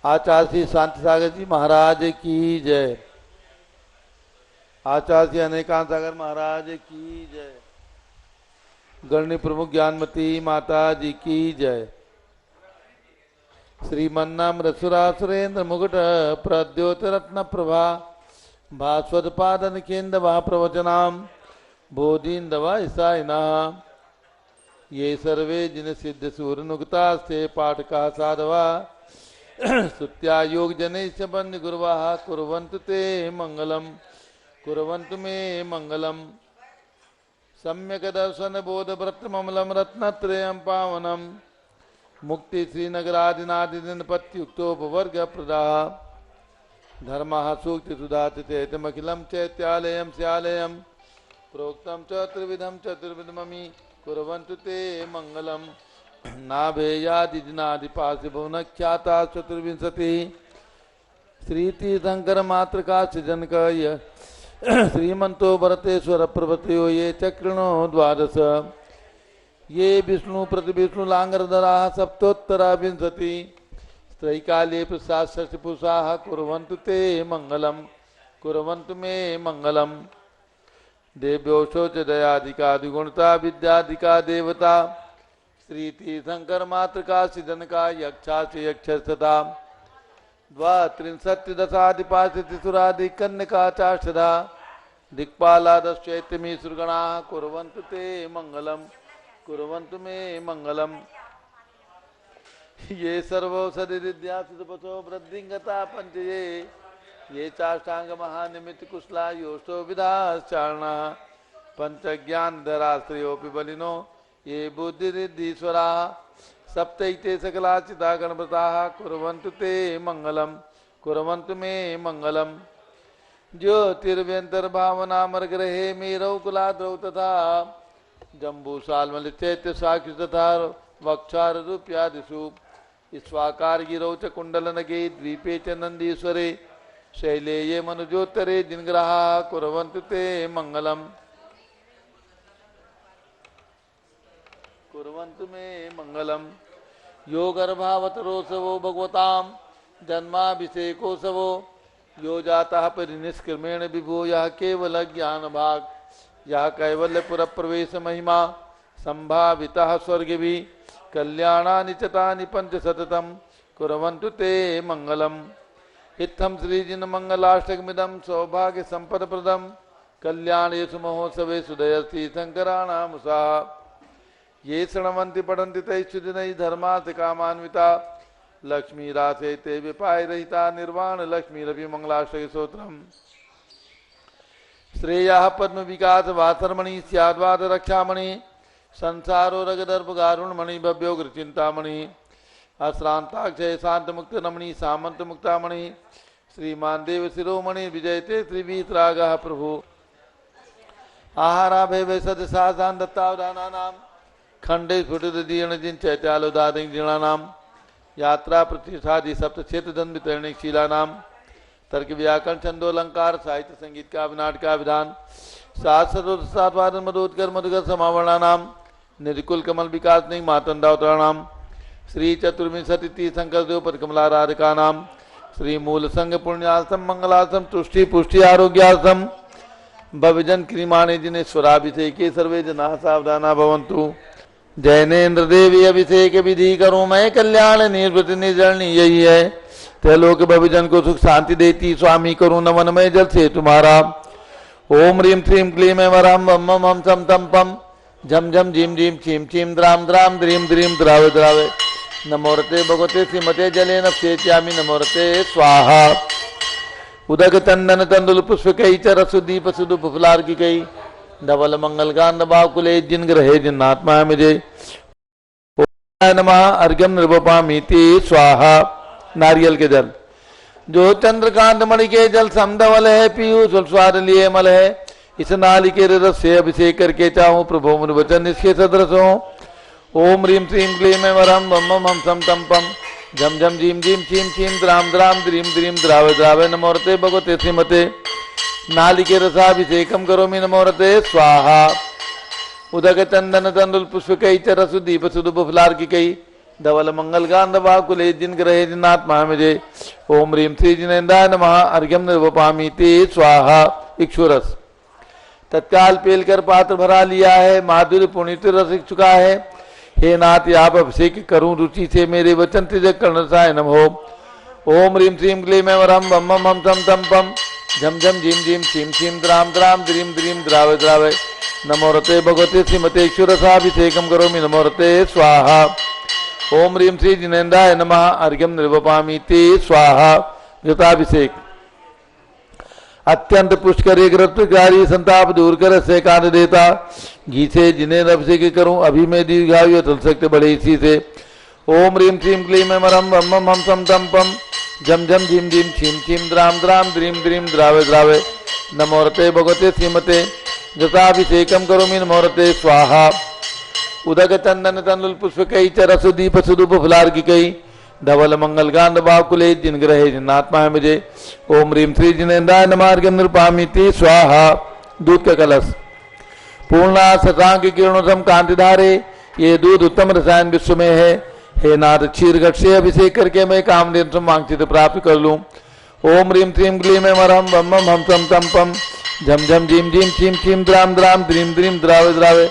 आचार्य श्री शांति सागर जी महाराज की जय। आचार्य श्री अनेकांत सागर महाराज की जय। गणनी प्रमुख ज्ञानमती माता जी की जय। श्रीमन्नाम रसुरासुरेन्द्र मुकुट प्रद्योतरत्न प्रभा भास्वत पादन केन्द्र प्रवचनाम बोधिन्दवा ईसाइना ये सर्वे जिन सिद्ध सूर्यनुक्ता से पाठका साधवा स्तुत्या योग जनेश बंद गुरुवाह कुर्वन्तु ते मंगलम कुर्वन्तु मे मंगलम सम्यक दर्शन बोध व्रत ममलम रत्नत्रयं पावनम मुक्ति श्रीनगरादिनादिन पत्युक्तोपवर्ग प्रदा धर्म सूक्ति सुधातिथेतमखिलम चैत्यालयम स्यालयम प्रोक्तम चतुर्विधम चतुर्विधमि कुर्वन्तु ते मंगलम नाभेयादिनादिपास्य भुवन ख्याता चतुर्विंशति श्री तीर्थंकर मातृका सृजनक श्रीमंतो भरतेश्वर प्रभृतयो ये चक्रणो द्वादश ये विष्णु प्रतिविष्णु लांगरधरा सप्तोत्तरा विंशति त्रैकाले प्रसाद षष्टिपुषा कुर्वन्तु ते मंगलम कुर्वन्तु मे मंगलम देव्योषो च दयादिकादिगुणता विद्यादिका देवता श्री तीर्थंकर मातृका सिद्धनका यक्षा से यक्षता द्वात्रिंशत् दशादिपाशतिसुरादि कन्यका चाष्टधा दिक्पालादश्चैत्यमी सुरगणा कुर्वन्तु ते मंगलम कुर्वन्तु मे मंगलम ये सर्वौषधि विद्यासुपथो वृद्धिंगता पंचये ये चाष्टांग महानिमित्त कुशला योषो विधाश्चारणा पंचज्ञान धराश्रयोपि बलिनो ये बुद्धिरिद्धीश्वरा सप्तैते सकलाचिता गणपता कुर्वन्तु ते मंगलम कुर्वन्तु मे मंगलम ज्योतिर्व्यंतर्भावनामर्ग्रहे मेरौकुलाद्रौ तथा जम्बूसाल्मल चैत्य साक्षि तथा वक्षारूप्यादिषु स्वाकार गिरौ च कुंडलनगे द्वीपे च नंदीश्वरे शैले ये मनुजोत्तरे जिनग्रहा कुर्वन्तु ते मंगलम कुर्वन्तु मे मंगलम यो गर्भावतरोत्सवो भगवतां जन्माभिषेकोत्सवो यो जातः परिनिष्क्रमेण विभो यः केवल ज्ञान भाग यः कैवल्यपुर प्रवेश महिमा संभावितः स्वर्गिभि कल्याणानि च तानि पंचशतम् कुर्वन्तु ते मंगलम इत्थं श्रीजिन मंगलाष्टकमिदं सौभाग्य संपदप्रदं कल्याणेषु महोत्सवेषु दयस्ति शंकराणामुषा ये शृण्वन्ति पठन्ति तैश्चुदिनैः धर्मार्थ कामान्विता लक्ष्मी रासे ते विपाय रहिता निर्वाण लक्ष्मीरपि मंगलाष्टक स्तोत्रम् श्रेयः पद्म विकास वासरमणि स्याद्वाद रक्षामणि संसारो रगदर्भ गारुणमणि भव्योग्र चिंतामणि अश्रांताक्षय शांत मुक्त रमणि सामंत मुक्तामणि श्रीमान देव शिरोमणि विजयते श्रीवीतरागः प्रभु आहाराभय वैसद साधान दत्तावधानानाम खंडे स्फुटित जिन चैत्यालोदादिक जीर्णानाम यात्रा प्रतिष्ठादि सप्त क्षेत्र धन वितरणिक शीलानाम तर्क व्याकरण छंदोलंकार साहित्य संगीत का नाटका विधान सातवादन मधोत्कर मधुकर समावरणानाम निर्कुल कमल विकास नहीं मातंडावतरणाम श्री चतुर्विंशति तीर्थंकर देव पदकमलाराधिका नाम श्री मूल संघ पुण्यासम मंगलासम तुष्टि पुष्टि आरोग्यासम भविजन क्रीमाणे जिनेश्वराभिषेके सर्वे जना सावधाना भवन्तु जैनेन्द्र देवी अभिषेक विधि करूं मैं कल्याण निर्वृति निर्जरणी यही है त्रैलोक भविजन को सुख शांति देती स्वामी करूं नवनमय जल से तुम्हारा ओम ह्रीं श्रीं क्लीं वरम वम मम हम सम तम पम झम झम झीम झीम छीम छीम द्राम द्राम द्रीम द्रीम द्रावे द्रावे नमोरते भगवते श्रीमते जले नप्येत्यामि नमोरते स्वाहा उदक तंदन तंदुल पुष्प कई च रसुदीप सुदुप फुलार की कई धवल मंगल गांध बाकुले जिन ग्रहे जिन्नात्मा मुझे नमः अर्घ्यम निर्वपामीति स्वाहा नारियल के जल जो चंद्रकांत मणि के जल समधवल है पीयूष स्वाद लिए मल है इस नाली के रस से अभिषेक करके चाहूं प्रभु मुनि वचन इसके सदृश हो ओम ह्रीं श्रीं क्लीं वरम वम हम सम तम पम झम झम झीम झीम छीम छीम द्राम द्राम द्रीम द्रीम द्रावे द्रावे नमोरते भगवते श्रीमते नालिके रसाभिषेकम करोमि नमोरते स्वाहा उदक चंदन तंदुल पुष्प कई च रसुदीप सुदुप फुलार की कई धवल मंगल गांध वाकुले जिन ग्रहे जिनात्मा मुझे ओम ह्रीम श्री जिनेन्द्राय नमः अर्घ्यम निर्वपामि ते स्वाहा। इक्षुरस तत्काल पेल कर पात्र भरा लिया है, माधुर्य पुण्य रस चुका है। हे नाथ आप अभिषेक करूं रुचि से मेरे वचन तिजक कर्णसाय नमो। ओम ह्रीम श्रीम क्लीम वरम बम बम हम तम तम पम झम झम झीम झीम छीम छीम द्राम द्राम द्रीम द्रीम द्रावे द्रावे नमोरते भगवते श्रीमते क्षुरसाभिषेकम करोमि नमोरते स्वाहा। ओम ह्रीम श्री जिनेन्द्राय नमः अर्घ्यम निर्वपामि ते स्वाहा। घृताभिषेक अत्यंत पुष्कर एक रत्नकारी संताप दूर कर से कान देता घी से जिन्हें अभिषेक करूं अभी मैं दीर्घायु चल सकते बड़े इसी से। ओम ह्रीम श्रीम क्लीम मरम बम हम सम तम पम झम झम झीम झीम छीम छीम द्राम द्राम द्रीम द्रीम द्रावे द्रावे नमोरते भगवते श्रीमते घृताभिषेकम करोमि नमोरते स्वाहा। उदक चंदन तनुल पुष्प कई चरस दीप सुदूप फुलार की कई धवल मंगल गांध बाकुले जिन ग्रहे जिनात्मा है मुझे ओम ह्रीम श्री जिनेन्द्राय नमः अर्घ्यम निर्वपामि ते स्वाहा। दूध का कलश पूर्णा शशांक किरणोत्तम कांति धारे ये दूध उत्तम रसायन विश्व में है। हे नाथ क्षीर घट से अभिषेक करके मैं कामधेनु वांछित प्राप्त कर लूं। ओम ह्रीम श्रीम क्लीम मरहम बम हम तम तम पम झम झम झीम झीम छीम छीम द्राम द्राम द्रीम द्रीम द्रावे द्रावे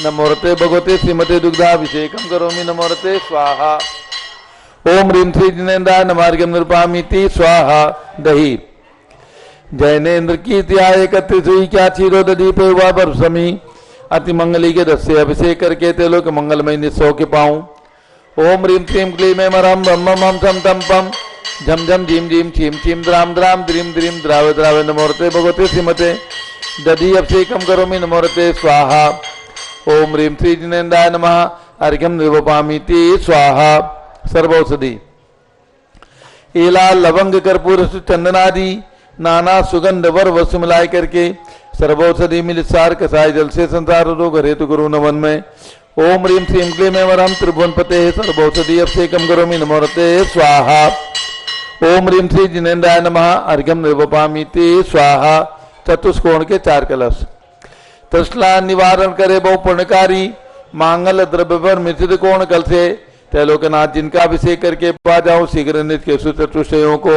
नमोरते भगवते श्रीमते दुग्धाभिषेकम करोमि नमोरते स्वाहा। ओम ह्रीम श्री जिनेन्द्राय नमः अर्घ्यम निर्वपामि ते स्वाहा। दही जैनेन्द्र कीर्ति आय कत्रिसुई क्या क्षीरो दीप हुआ बरसमी अति मंगली के दस से अभिषेक करके तेलो के मंगलमय निस्सौ के पाऊं। ओम ह्रीम श्रीम क्लीम मरहम बम हम सम तम पम झम झम झीम झीम छीम छीम द्राम द्राम द्रीम द्रीम द्रावे द्रावे नमोरते भगवते श्रीमते दधि अभिषेकम करोमि नमोरते स्वाहा। ओम ह्रीम श्री जिनेन्द्राय नमः अर्घ्यम निर्वपामि ते स्वाहा। सर्वौषधि एला लवंग कर्पूर चंदनादि नाना सुगंध वर वस्तु मिलाए करके सर्वौषधि मिल सार कसाय जल से संसार रोग हेतु गुरु नवन में। ओम ह्रीम श्रीम क्लीम वरम त्रिभुवन पते सर्वौषधि अभिषेकम करोमि नमोरते स्वाहा। ओम ह्रीम श्री जिनेन्द्राय नमः अर्घ्यम निर्वपामि ते स्वाहा। चतुष्कोण के 4 कलश तृष्णा निवारण करे बहु पुण्यकारी मांगल द्रव्य पर मिश्रित कोण कल से त्रैलोकनाथ जिनका अभिषेक करके पा जाऊं शीघ्र नित्य चतुष्टयों को।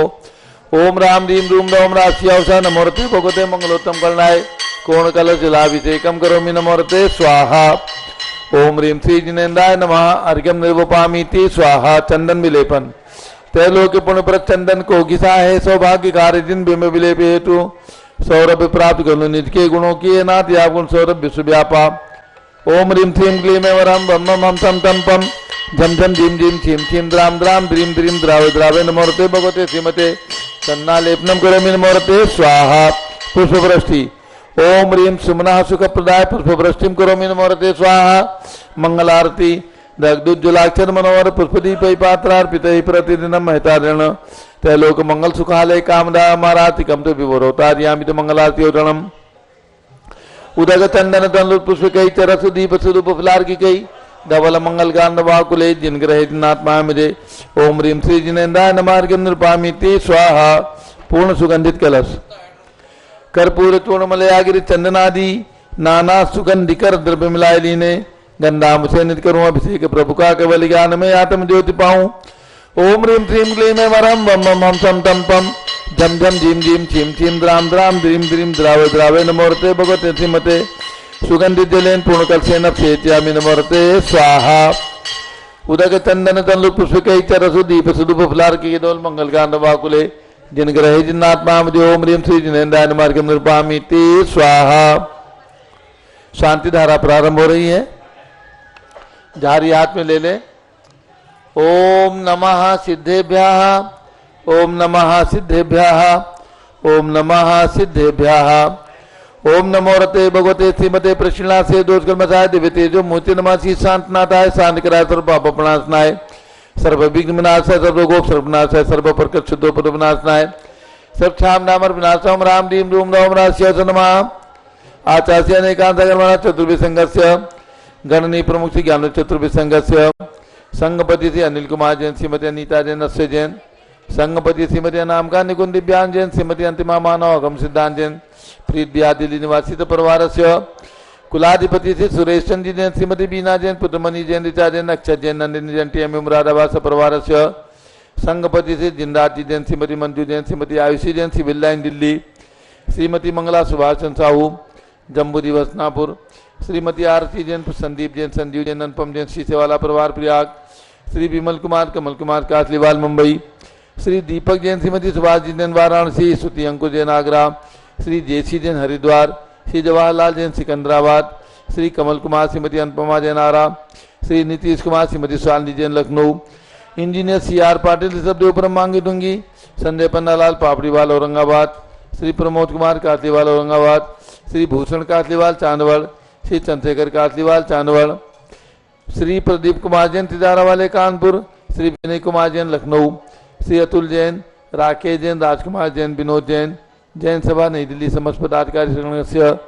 ओम राम रीम रूम रोम राशिया नमोरते भगवते मंगलोत्तम करनाय कोण कलश जलाभिषेकम करोमि नमोरते स्वाहा। ओम ह्रीम श्री जिनेन्द्राय नमः अर्घ्यम निर्वपामि ते स्वाहा। चंदन विलेपन त्रैलोक्य पुण्यप्रद चंदन को घिसा है सौभाग्य कार्य जिन बिंब विलेप हेतु सौरभ प्राप्त कर निज के गुणों की नाथ या गुण सौरभ विश्व व्यापा। ओम ह्रीम श्रीम क्लीम वरम बम हम सम तम पम झम झम झीम झीम छीम छीम द्राम द्राम द्रीम द्रीम द्रावे द्रावे नमोरते भगवते श्रीमते सन्नालेपनम करोमि नमोरते स्वाहा। पुष्पवृष्टि ओम ह्रीम सुमना सुख प्रदाय पुष्पवृष्टिम करोमि नमोरते स्वाहा। मंगलारती दग्धुज्ज्वलाक्षर मनोहर पुष्पदीप पात्रार्पित प्रतिदिनम महतारण त्रैलोक मंगल सुखालय कामदा मारातिकम तो विवरोतार्यामित मंगलारती औरणम। उदक चंदन तनुल पुष्प कई चरस दीप सुदूप फुलार की कई धवल मंगल गांध वाकुले जिन ग्रहे जिनात्मा मुझे ओम ह्रीम श्री जिनेन्द्राय नमः अर्घ्यम निर्वपामि ते स्वाहा। पूर्ण सुगंधित कलश कर्पूर चूर्ण मलयागिरी चंदनादि नाना सुगंधिकर द्रव्य मिलाए लीने गंधाम से नित करूं अभिषेक प्रभु का केवल ज्ञान में आत्म ज्योति पाऊं। ओम ह्रीम श्रीम क्लीम वरम बम हम सम तम पम झम झम झीम झीम छीम छीम द्राम द्राम द्रीम द्रीम द्रावे द्रावे नमोरते भगवते श्रीमते सुगंधित जलेन पूर्ण कलसेन अभिषेच्यामि नमोरते स्वाहा। उदक चंदन तनुल पुष्प कई चरसु दीप सुदूप फुलार की दोल मंगल गांध वाकुले जिन ग्रहे जिनात्मा मुझे ओम ह्रीम श्री जिनेन्द्राय नमः अर्घ्यम निर्वपामि ते स्वाहा। शांति धारा प्रारंभ हो रही है। झारी हाथ में ले ले। ओम नमः सिद्धेभ्यः ओम नमः सिद्धेभ्यः ओम नमः सिद्धेभ्यः। ओम नमोरते भगवते श्रीमते प्रश्ना से दोष कर्मसाय दिव्य तेजो मूर्ति नमासी शांतनाथाय शांति कराय सर्व पाप प्रणाशनाय सर्व विघ्न विनाशाय सर्व गोप सर्वनाशाय सर्व प्रकट शुद्धोपद विनाशनाय सर्व क्षाम नामर विनाशम राम रीम रूम रोम राशिया नमः। आचार्य अनेकांत कर्मणा चतुर्विसंगस्य गणनी प्रमुख श्री ज्ञान चतुर्विसंगस्य संगपति श्री अनिल कुमार जैन श्रीमती अनीता जैन अश्वय जैन संगपति श्रीमती नाम का निकुंज दिव्यांग जैन श्रीमती अंतिमा मानव अगम सिद्धांत जैन प्रीत बिहार दिल्ली निवासित परिवार से कुलाधिपति श्री सुरेश चंद्र जैन, श्रीमती बीना जैन, पुत्रमणि जैन, ऋचा जैन, अक्षय जैन, नंदिनी जैन, टीएम मुरादाबाद सपरिवार से संघपति श्री जिंदाती जैन, श्रीमती मंजू जैन, श्रीमती आयुषी जैन, सिविल लाइन दिल्ली, श्रीमती मंगला सुभाष चंद्र साहू जम्बू दिवसनापुर, श्रीमती आरती जैन, संदीप जैन, संजीव जैन, अनुपम जैन, शीशेवाला परिवार प्रयाग, श्री विमल कुमार कमल कुमार कासलीवाल मुंबई, श्री दीपक जैन, श्रीमती सुभाष जैन वाराणसी, श्रुति अंकुर जैन आगरा, श्री जेसी जैन हरिद्वार, श्री जवाहरलाल जैन सिकंदराबाद, श्री कमल कुमार, श्रीमती अनुपमा जैन आरा, श्री नीतीश कुमार, श्रीमती शालिनी जैन लखनऊ, इंजीनियर CR पाटिल ऋषभदेव मांगी डूंगी, संजय पन्नालाल पापड़ीवाल औरंगाबाद, श्री प्रमोद कुमार कातलीवाल औरंगाबाद, श्री भूषण कातलीवाल चांदवड़, श्री चंद्रशेखर कातलीवाल चांदवड़, श्री प्रदीप कुमार जैन तिजारा वाले कानपुर, श्री विनय कुमार जैन लखनऊ, श्री अतुल जैन, राकेश जैन, राजकुमार जैन, विनोद जैन, जैन सभा नई दिल्ली समस्त पदाधिकारी संघ,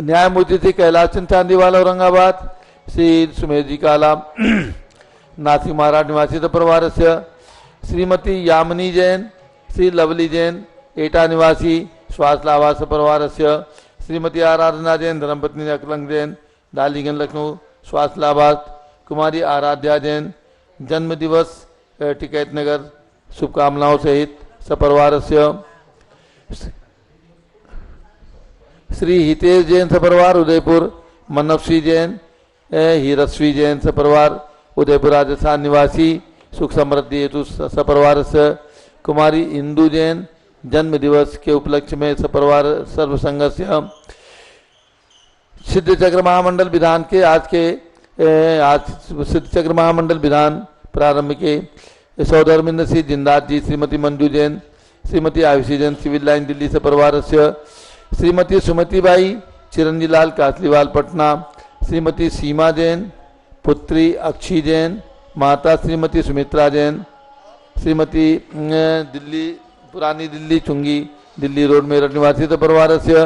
न्यायमूर्ति श्री कैलाश चंद चांदीवाल औरंगाबाद, श्री सुमेर जी काला नासिक महाराज निवासी परिवार से, श्रीमती यामिनी जैन, श्री लवली जैन एटा निवासी स्वास्थ्य आवास परिवार से, श्रीमती आराधना जैन, धर्मपत्नी अकलंग जैन, डालीगंज लखनऊ स्वास्थ्य आवास, कुमारी आराध्या जैन जन्म दिवस टिकैत नगर शुभकामनाओं सहित सपरिवार से, श्री हितेश जैन सपरिवार उदयपुर, मनस्वी जैन हीरस्वी जैन सपरिवार उदयपुर राजस्थान निवासी सुख समृद्धि हेतु सपरिवार से, कुमारी इंदू जैन जन्म दिवस के उपलक्ष्य में सपरिवार सर्व संघ से, सिद्ध चक्र महामंडल विधान के आज सिद्ध चक्र महामंडल विधान प्रारंभ के सौधर्मेंद्र सिंह जिंदात जी, श्रीमती मंजू जैन, श्रीमती आयुषी जैन, सिविल लाइन दिल्ली से परिवार से, श्रीमती सुमति बाई चिरंजी लाल कासलीवाल पटना, श्रीमती सीमा जैन, पुत्री अक्षी जैन, माता श्रीमती सुमित्रा जैन, श्रीमती दिल्ली पुरानी दिल्ली चुंगी दिल्ली रोड मेरठ निवासी तो परिवार से,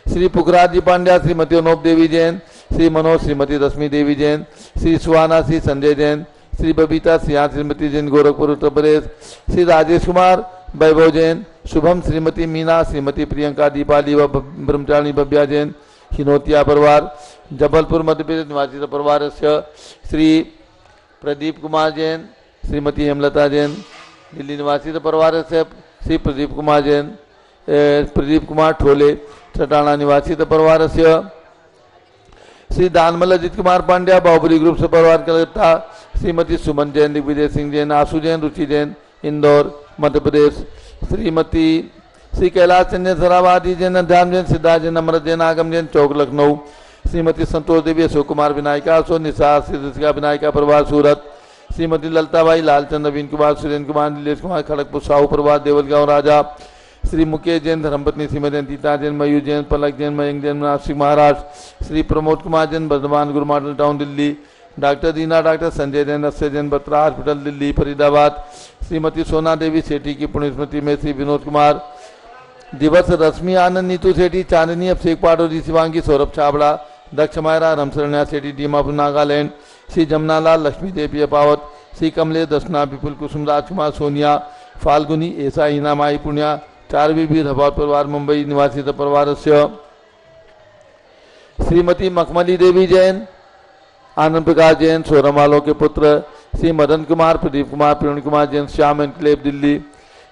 श्री पुखराज जी पांड्या, श्रीमती अनोप देवी जैन, श्री मनोज, श्रीमती रश्मि देवी जैन, श्री सुहाना, श्री संजय जैन, श्री बबीता सिंह, श्रीमती जैन गोरखपुर उत्तर प्रदेश, श्री राजेश कुमार वैभव जैन, शुभम, श्रीमती मीना, श्रीमती प्रियंका, दीपाली व ब्रह्मचारिणी बब्या जैन हिनोतिया परिवार जबलपुर मध्य प्रदेश निवासी परिवार से, श्री प्रदीप कुमार जैन, श्रीमती हेमलता जैन दिल्ली निवासी परिवार से, श्री प्रदीप कुमार जैन प्रदीप कुमार ठोले चटाना निवासी परिवार से, श्री दानमल अजित कुमार पांड्या बाहुबली ग्रुप से परिवार कलकत्ता, श्रीमती सुमन जैन, दिग्विजय सिंह जैन, आशु जैन, रुचि जैन इंदौर मध्य प्रदेश, श्रीमती श्री कैलाश चंद्र सरावादी जैन, ध्यान जैन, सिद्धार्थ जैन, अमृत जैन, आगम जैन चौक लखनऊ, श्रीमती संतोष देवी, अशोक कुमार विनायका अशोक निसार, श्री विनायका परिवार सूरत, श्रीमती ललताबाई, लालचंद, नवीन कुमार, सुरेंद्र कुमार, नीलेश कुमार खड़गपुर साहू परिवार देवलगांव राजा, श्री मुकेश जैन, धर्मपत्नी श्रीमती गीता जैन, मयूर जैन, पलक जैन, मयंक जैन नासिक महाराष्ट्र, श्री प्रमोद कुमार जैन, बर्धमान गुरु मॉडल टाउन दिल्ली, डॉक्टर दीना, डॉक्टर संजय जैन, अक्षय जैन, बत्रा हॉस्पिटल दिल्ली फरीदाबाद, श्रीमती सोना देवी सेठी की पुण्य स्मृति में श्री विनोद कुमार दिवस, रश्मि आनंद, नीतू सेठी, चांदनी अभिषेक पाटोरी, शिवांगी, सौरभ छाबड़ा, दक्ष मायरा, रामशरण्या सेठी, दीमापुर नागालैंड, श्री जमनालाल, लक्ष्मी देवी अपावत, श्री कमलेश दर्शना, विपुल कुसुम, राजकुमार, सोनिया, फाल्गुनी, ऐसा हिना माई पुण्या, चारवी वीर हबाव परिवार मुंबई निवासी परिवार से, श्रीमती मखमली देवी जैन, आनंद प्रकाश जैन, सोरमालों के पुत्र, श्री मदन कुमार, प्रदीप कुमार, प्रवीण कुमार जैन, श्याम एनक्लेव दिल्ली,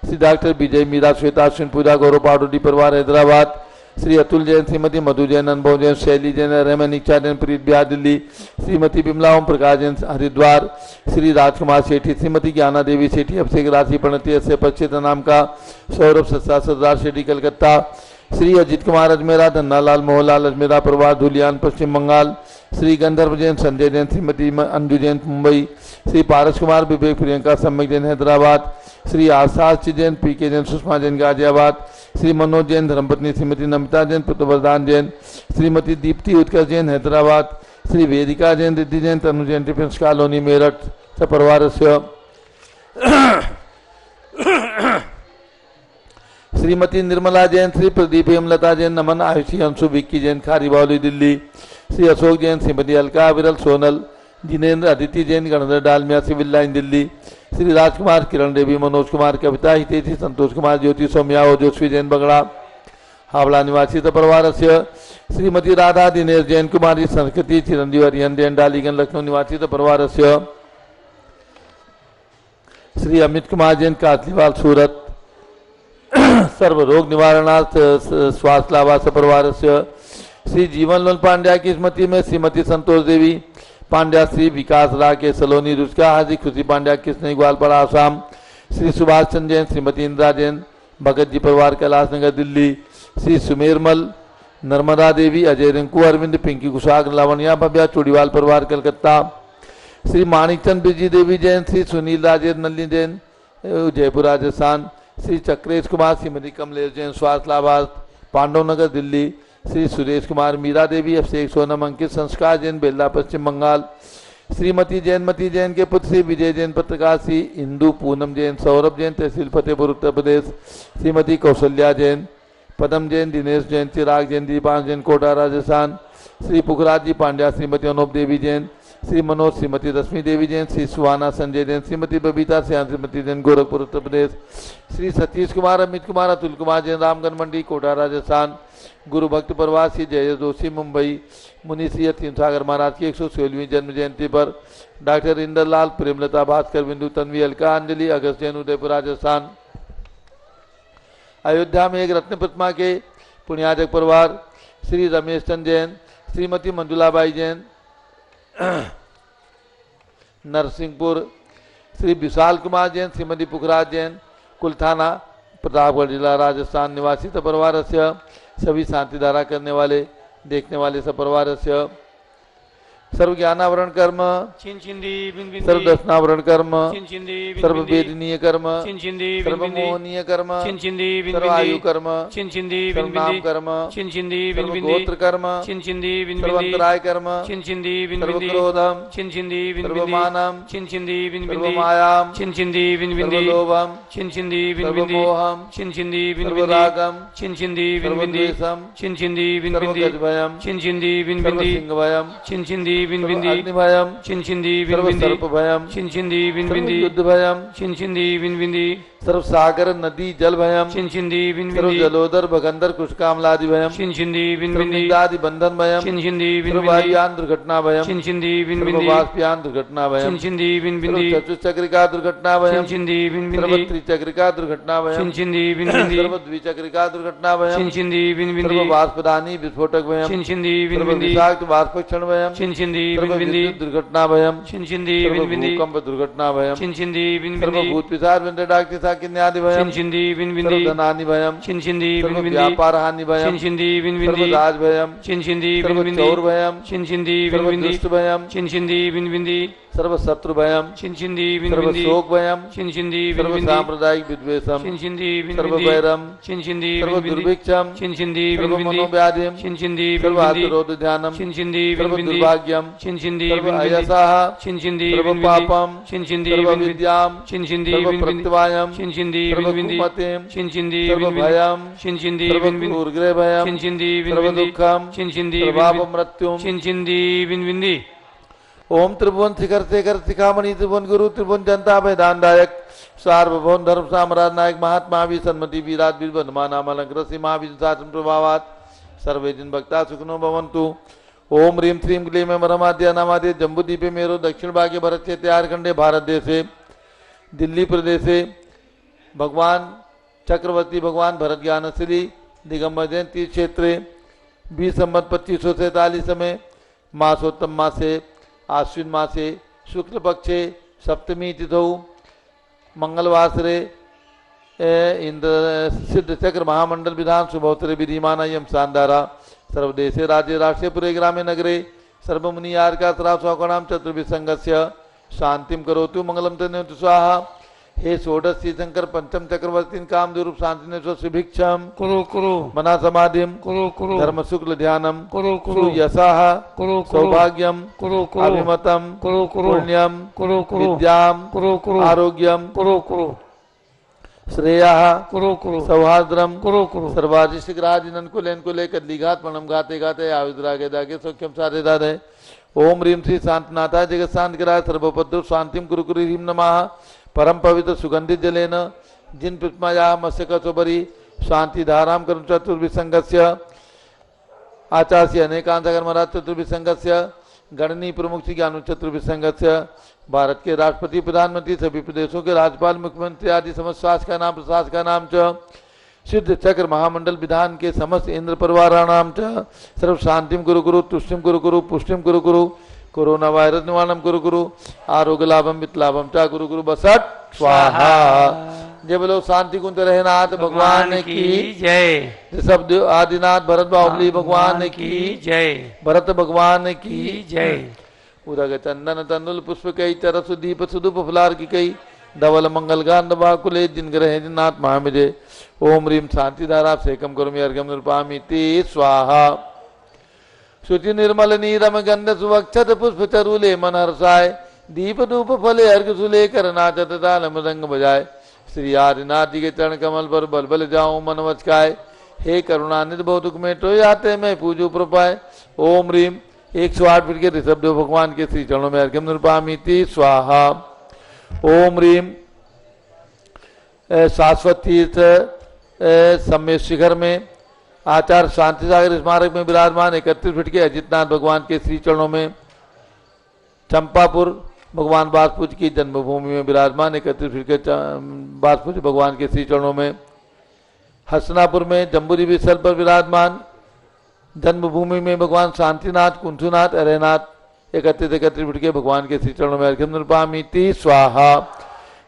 श्री डॉक्टर विजय मीरा, श्वेता अश्विन पूजा, गौरव पाटोडी परिवार हैदराबाद, श्री अतुल जैन, श्रीमती मधु जैन, अनुभव जैन, शैली जैन, रहमान इच्छा जैन, प्रीत बिहार दिल्ली, श्रीमती बिमला ओम प्रकाश जैन हरिद्वार, श्री राजकुमार सेठी, श्रीमती ज्ञाना देवी सेठी, अभिषेक राशि प्रणति से पक्षित नाम का, सौरभ सत्ता सरदार सेठी कलकत्ता, श्री अजित कुमार अजमेरा, धन्नालाल मोहनलाल अजमेरा परिवार धुलियान पश्चिम बंगाल, श्री गंधर्व जैन, संजय जैन, श्रीमती अंजू जैन मुंबई, श्री पारस कुमार, विवेक प्रियंका, सम्यक जैन हैदराबाद, श्री आसाद जैन, पीके जैन, सुषमा जैन गाजियाबाद, श्री मनोज जैन, धर्मपत्नी श्रीमती नमिता जैन, पुत्रवरदान जैन, श्रीमती दीप्ति उत्कर्ष जैन हैदराबाद, श्री वेदिका जैन, रिद्धि जैन, तनु जैन, डिफेंस कॉलोनी मेरठ से परिवार से, श्रीमती निर्मला जैन, श्री प्रदीप हेमलता जैन, नमन आयुषी, अंशु, विक्की जैन, खारीबावली दिल्ली, श्री अशोक जैन, श्रीमती अलका विरल सोनल, जिनेन्द्र, अदिति जैन, गणधर डालमिया, सिविल लाइन दिल्ली, श्री राजकुमार, किरण देवी, मनोज कुमार, कविता हितेशी, संतोष कुमार, ज्योति सौम्या, ओजस्वी जैन बगड़ा, हावड़ा निवासी परिवार से श्रीमती राधा दिनेश जैन कुमारी संस्कृति चिरंजीव हरिहन जैन डालीगंज लखनऊ निवासी परिवार से श्री अमित कुमार जैन कातलीवाल सूरत सर्व रोग निवारणार्थ स्वास्थ्य लाभार्थ परिवार से श्री जीवन लाल पांड्या की स्मृति में श्रीमती संतोष देवी पांड्या, श्री विकास राके सलोनी रुचका, हाजी खुशी पांड्या कृष्ण ग्वालपाड़ा आसाम, श्री सुभाष चंद्र जैन श्रीमती इंदिरा जैन भगत जी परिवार कैलाश नगर दिल्ली, श्री सुमेरमल नर्मदा देवी अजय रिंकू अरविंद पिंकी कुशाग लावण्या भव्या चूड़ीवाल परिवार कलकत्ता, श्री माणिकचंद बिजी देवी जैन, श्री सुनील राजेंद्र नलिनी जैन जयपुर राजस्थान, श्री चक्रेश कुमार श्रीमती कमलेश जैन स्वास्थ्य लाभार्थ पांडव नगर दिल्ली, श्री सुरेश कुमार मीरा देवी अभिषेक सोनम अंकित संस्कार जैन बेल्ला पश्चिम बंगाल, श्रीमती जैनमती जैन के पुत्र श्री विजय जैन पत्रकार, श्री इंदु पूनम जैन सौरभ जैन तहसील फतेहपुर उत्तर प्रदेश, श्रीमती कौशल्या जैन पदम जैन दिनेश जैन चिराग जैन दीपांश जैन कोटा राजस्थान, श्री पुखराज जी पांड्या श्रीमती अनूप देवी जैन, श्री मनोज श्रीमती रश्मि देवी जैन, श्री सुहाना संजय जैन श्रीमती बबीता श्याम श्रीमती जैन गोरखपुर उत्तर प्रदेश, श्री सतीश कुमार अमित कुमार अतुल कुमार जैन रामगढ़ मंडी कोटा राजस्थान, गुरु भक्त परिवार श्री जय जोशी मुंबई, मुनि श्री यतीन सागर महाराज की 116वीं जन्म जयंती पर डॉक्टर इंदरलाल प्रेमलता भास्कर बिंदु तन्वी अलका अंजलि अगस्त जैन उदयपुर राजस्थान। अयोध्या में एक रत्न प्रतिमा के पुण्याजक परिवार श्री रमेश चंद जैन श्रीमती मंजुलाबाई जैन नरसिंहपुर, श्री विशाल कुमार जैन श्रीमती पुखराज जैन कुलथाना प्रतापगढ़ जिला राजस्थान निवासी परिवार से सभी शांति धारा करने वाले देखने वाले सपरिवार से सर्व ज्ञानावरण कर्म सर्व दर्शनावरण कर्म सर्व वेदनीय कर्म सर्व मोहनीय कर्म सर्व आयु कर्म सर्व नाम कर्म सर्व गोत्र कर्म सर्व अंतराय कर्म सर्व क्रोधम सर्व मानम सर्व मायाम सर्व लोभम सर्व मोहम सर्व रागम सर्व द्वेषम सर्व गजभयम सर्व सिंहभयम अग्निभयम सर्व सर्पभयम सर्व युद्धभयम सर्व सागर नदी जल भयम सर्व जलोदर भगंदर कुशकामलादि भयम सर्व बंधन भयम सर्व वायुयान दुर्घटना भयम सर्व वाष्पयान दुर्घटना भयम सर्व चतुश्चक्रिका दुर्घटना भयम सर्व त्रिचक्रिका दुर्घटना भयम सर्व द्विचक्रिका दुर्घटना भयम सर्व वाष्पदानी विस्फोटक भयम सर्व विषाक्त वाष्पक्षण भयम सर्व विद्युत दुर्घटना भयम सर्व भूकंप दुर्घटना भयम सर्व भूत पिशाच विंध्य डाक किन्यादि भयम सर्व धनानि भयम सर्व व्यापार हानि भयम सर्व राज भयम सर्व चौर भयम सर्व दुष्ट भयम सर्व शत्रु भयम सर्व शोक भयम सर्व सांप्रदायिक विद्वेषम सर्व वैरम सर्व दुर्भिक्षम सर्व मनोव्याधिम सर्व आत्मरोध ध्यानम सर्व दुर्भाग्यम सर्व अयसः सर्व पापम सर्व विद्याम सर्व प्रत्यवायम सर्व कुमतिम सर्व भयम सर्व दुर्ग्रह भयम सर्व दुःखम सर्व मृत्युम। ओम त्रिभुवन शिखर शेखर शिखामणि त्रिभुवन गुरु त्रिभुवन जनता भयदानदायक सार्वभौम धर्म साम्राज्य नायक महात्मा भी सन्मति वीराज वीरबंधमा नाम अलंकृत श्री महावीर शासन प्रभावात सर्वे जन भक्ता सुखनो भवन्तु। ओम ह्रीम श्रीम क्लीम परमाद्य नामाद्य जम्बूद्वीपे मेरो दक्षिण भागे भरत से त्यार खंडे भारत देशे दिल्ली प्रदेशे भगवान चक्रवर्ती भगवान भरत ज्ञानश्री दिगंबर जयंती क्षेत्रे 20 संवत 2547 में मासोत्तम मासे आश्विन मासे शुक्ल पक्षे सप्तमी तिथौ मंगलवासरे इंद्र सिद्ध चक्र महामंडल विधान शुभोत्तरे विधिमान यम शानदारा सर्वदेशे राज्य राष्ट्रीयपुरे ग्रामे नगरे सर्वमुनि यार्का सौकणाम चतुर्विसंगस्य शांतिम करोतु मंगलम तनोतु स्वाहा। हे षोडश श्री शंकर पंचम चक्रवर्ती काम रूप शांति सुभिक्षम कुरु मना समाधिम कुरु धर्म शुक्ल ध्यानम कुरु यशः कुरु सौभाग्यम कुरु अभिमतम कुरु पुण्यम कुरु विद्याम कुरु आरोग्यम कुरु श्रेयः कुरु सौहार्द्रम कुरु सर्वाधिष्ट ग्राजिनन को लेकर लिघात प्रणम गाते गाते आयुद्रागे दागे सौख्यम साधे दादे। ओम ह्रीम श्री शांतनाथा जगत शांत कराय सर्वपद्र शांतिम कुरु ह्रीम नमः। परम पवित्र सुगंधित जलेन जिन प्रतिमाया मत्स्य कसोबरी शांति धाराम करुण चतुर्विसंगस्य आचार्य अनेकांतगर महाराज चतुर्विसंगस्य गणनी प्रमुख श्री ज्ञान चतुर्विसंगस्य भारत के राष्ट्रपति प्रधानमंत्री सभी प्रदेशों के राज्यपाल मुख्यमंत्री आदि समस्त शासक का नाम प्रशासक का नाम च सिद्ध चक्र महामंडल विधान के समस्त इंद्र परिवाराणाम च सर्व शांतिम कुरु कुरु तुष्टिम कुरु कुरु पुष्टिम कुरु कुरु कोरोना वायरस निवारणम कुरु कुरु आरोग्य लाभम वित्लाभम चा कुरु कुरु बसट स्वाहा। जय बोलो शांति कुंज रहनाथ भगवान की जय। शब्द आदिनाथ भरत बाहुबली भगवान की जय। भरत भगवान की जय। उदग चंदन तंदुल पुष्प कई चरसु दीप सुदुप फुलार की कई धवल मंगल गांध बाकुले जिन ग्रह जिन्नाथ महामिजय। ओम रीम शांति धारा सेकम करुमी अर्घम निरुपामी ते स्वाहा। शुचि निर्मल नीरम गंध सुवक्षत पुष्प चरुले मन हर्षाय दीप धूप फले अर्घ सुले कर नाचत ताल मृदंग बजाय। श्री आदिनाथ जी के चरण कमल पर बल बल जाऊं मन वचकाय। हे करुणानिधि बहु दुख में टोय आते मैं पूजू प्रपाय। ओम रीम 108 फीट के ऋषभदेव भगवान के श्री चरणों में अर्घ्यम निरुपामीति स्वाहा। ओम रीम शाश्वत तीर्थ सम्य शिखर में आचार्य शांति सागर स्मारक में विराजमान 31 फीट के अजितनाथ भगवान के श्री चरणों में। चंपापुर भगवान बासपुज की जन्मभूमि में विराजमान 31 फीट के बासपुज भगवान के श्री चरणों में। हसनापुर में जम्बूरी विशल पर विराजमान जन्मभूमि में भगवान शांतिनाथ कुंठुनाथ अरेनाथ 31 फीट के भगवान के श्री चरणों में अर्घ्यम निरुपामीति स्वाहा।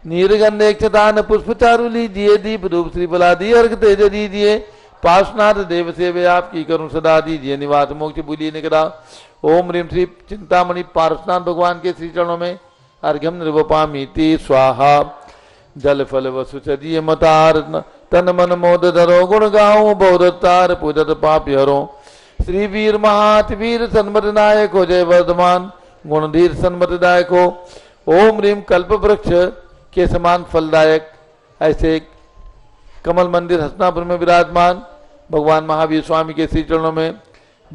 नीरगंध एकदान पुष्प चारु लीजिए दीप धूप श्री बला दी अर्घ तेज दीजिए। पार्श्वनाथ देव सेवे आपकी करुण सदा दीजिए निवास मोक्ष बुली निकरा। ओम ह्रीम श्री चिंतामणि पार्श्वनाथ भगवान के श्री चरणों में अर्घ्यम निरुपामीति स्वाहा। जल फल वसु चदिय मतार तन मन मोद धरो गुण गाऊं बहुदत्तार पूजत पाप हरो। श्री वीर महात वीर सन्मत नायक हो जय वर्धमान गुणधीर सन्मत दायक हो। ओम ह्रीम कल्प वृक्ष के समान फलदायक ऐसे कमल मंदिर हसनापुर में विराजमान भगवान महावीर स्वामी के श्री चरणों में।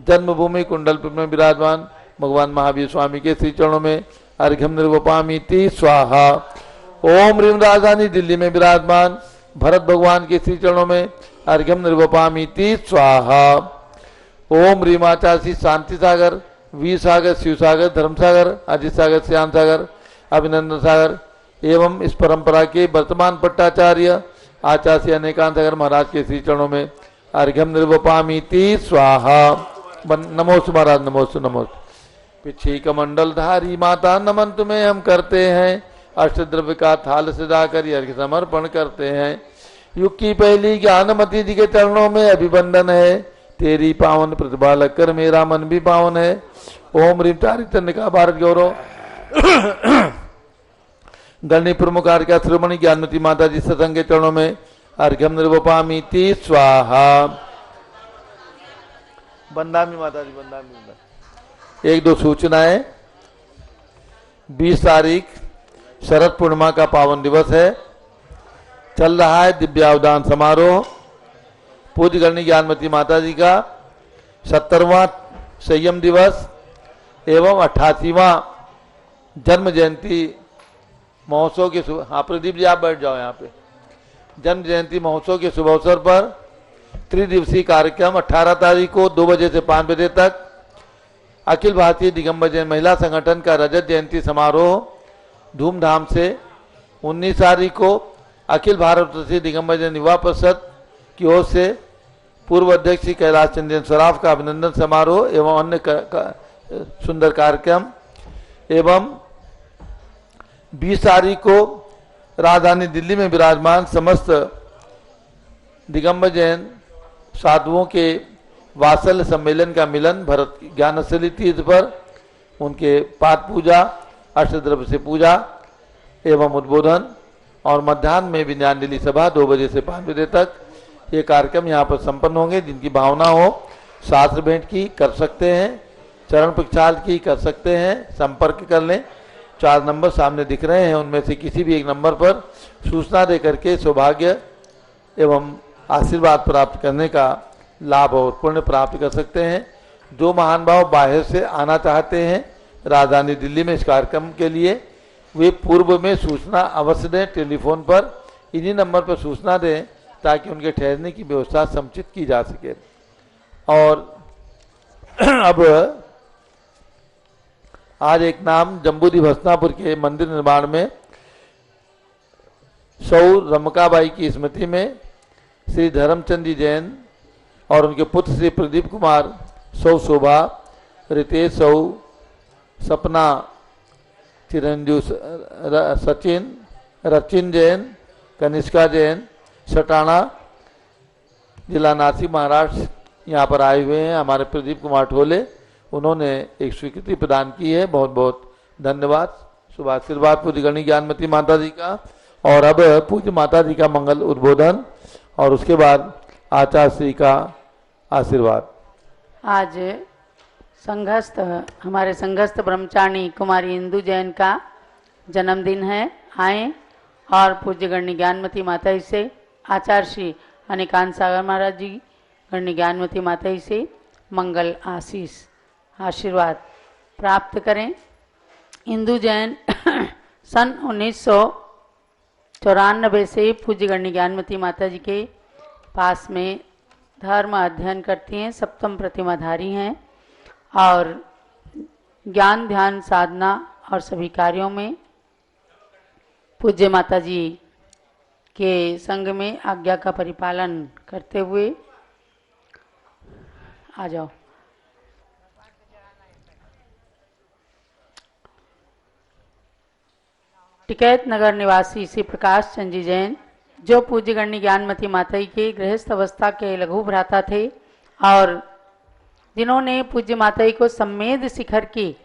जन्मभूमि कुंडलपुर में विराजमान भगवान महावीर स्वामी के श्री चरणों में अर्घ्यम निरुपामीति स्वाहा। ओम ह्रीम राजधानी दिल्ली में विराजमान भरत भगवान के श्री चरणों में अर्घ्यम निरुपामीति स्वाहा। ओम ह्रीम आचार्य शांति सागर वीर सागर शिव सागर धर्म सागर अजित सागर श्याम सागर अभिनंदन सागर एवं इस परंपरा के वर्तमान पट्टाचार्य आचार्य अनेकांत सागर महाराज के श्री चरणों में अर्घ्यम निरुपामीति स्वाहा। नमोस्तु महाराज नमोस्तु नमोस्तु। पिछी कमंडल धारी माता नमन तुम्हें हम करते हैं। अष्टद्रव्य का थाल सजाकर अर्घ्य समर्पण करते हैं। युग की पहली ज्ञानमती जी के चरणों में अभिवंदन है। तेरी पावन प्रतिभा लगकर मेरा मन भी पावन है। ओम ह्रीम चारित्र का भारत गौरव गणनी प्रमुख आर्य श्रीमणि ज्ञानमती माता जी सत्संग के चरणों में अर्घ्यम निरुपामीति स्वाहा। बंदामी माता जी बंदामी। एक दो सूचनाएं। 20 तारीख शरद पूर्णिमा का पावन दिवस है। चल रहा है दिव्यावदान समारोह। पूज्य गणनी ज्ञानमती माता जी का 70वां संयम दिवस एवं 88वां जन्म जयंती महोत्सव के हाँ प्रदीप जी आप बैठ जाओ यहाँ पे। जन्म जयंती महोत्सव के शुभ अवसर पर त्रिदिवसीय कार्यक्रम 18 तारीख को 2 बजे से 5 बजे तक अखिल भारतीय दिगंबर जैन महिला संगठन का रजत जयंती समारोह धूमधाम से। 19 तारीख को अखिल भारत दिगंबर जैन युवा परिषद की ओर से पूर्व अध्यक्ष श्री कैलाश चंद्र सराफ का अभिनंदन समारोह एवं अन्य सुंदर कार्यक्रम। एवं 20 तारीख को राजधानी दिल्ली में विराजमान समस्त दिगंबर जैन साधुओं के वात्सल्य सम्मेलन का मिलन भरत ज्ञानस्थली तीर्थ पर उनके पाठ पूजा अष्टद्रव्य से पूजा एवं उद्बोधन और मध्याह्न में विज्ञानली सभा 2 बजे से 5 बजे तक ये कार्यक्रम यहाँ पर संपन्न होंगे। जिनकी भावना हो शास्त्र भेंट की कर सकते हैं, चरण प्रक्षाल की कर सकते हैं, संपर्क कर लें। 4 नंबर सामने दिख रहे हैं, उनमें से किसी भी एक नंबर पर सूचना दे करके सौभाग्य एवं आशीर्वाद प्राप्त करने का लाभ और पुण्य प्राप्त कर सकते हैं। जो महान भाव बाहर से आना चाहते हैं राजधानी दिल्ली में इस कार्यक्रम के लिए, वे पूर्व में सूचना अवश्य दें। टेलीफोन पर इन्हीं नंबर पर सूचना दें ताकि उनके ठहरने की व्यवस्था समुचित की जा सके। और अब आज एक नाम जम्बूदी भस्नापुर के मंदिर निर्माण में सौ रमकाबाई की स्मृति में श्री धर्मचंद जी जैन और उनके पुत्र श्री प्रदीप कुमार, सौ शोभा, रितेश सौ, सपना, चिरंजीव सचिन, रचिन जैन, कनिष्का जैन, सटाना, जिला नासिक, महाराष्ट्र यहाँ पर आए हुए हैं। हमारे प्रदीप कुमार ठोले, उन्होंने एक स्वीकृति प्रदान की है, बहुत बहुत धन्यवाद। शुभ आशीर्वाद पूज्य गणी ज्ञानमती माता जी का। और अब पूज्य माता जी का मंगल उद्बोधन और उसके बाद आचार्य श्री का आशीर्वाद। आज संघस्थ हमारे संघस्थ ब्रह्मचारिणी कुमारी इंदु जैन का जन्मदिन है। आए और पूज्य गण्य ज्ञानमती माता जी से आचार्य श्री अनिकांत सागर महाराज जी गण्य ज्ञानमती माता जी से मंगल आशीष आशीर्वाद प्राप्त करें। इंदु जैन सन 1994 से पूज्य गण्य ज्ञानमती माता जी के पास में धर्म अध्ययन करती हैं, सप्तम प्रतिमाधारी हैं और ज्ञान ध्यान साधना और सभी कार्यों में पूज्य माता जी के संग में आज्ञा का परिपालन करते हुए आ जाओ। टिकैत नगर निवासी श्री प्रकाश चंद जी जैन, जो पूज्य गण्य ज्ञानमती माता जी के गृहस्थ अवस्था के लघु भ्राता थे और जिन्होंने पूज्य माता जी को सम्मेद शिखर की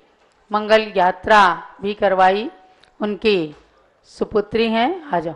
मंगल यात्रा भी करवाई, उनकी सुपुत्री हैं। आ जाओ।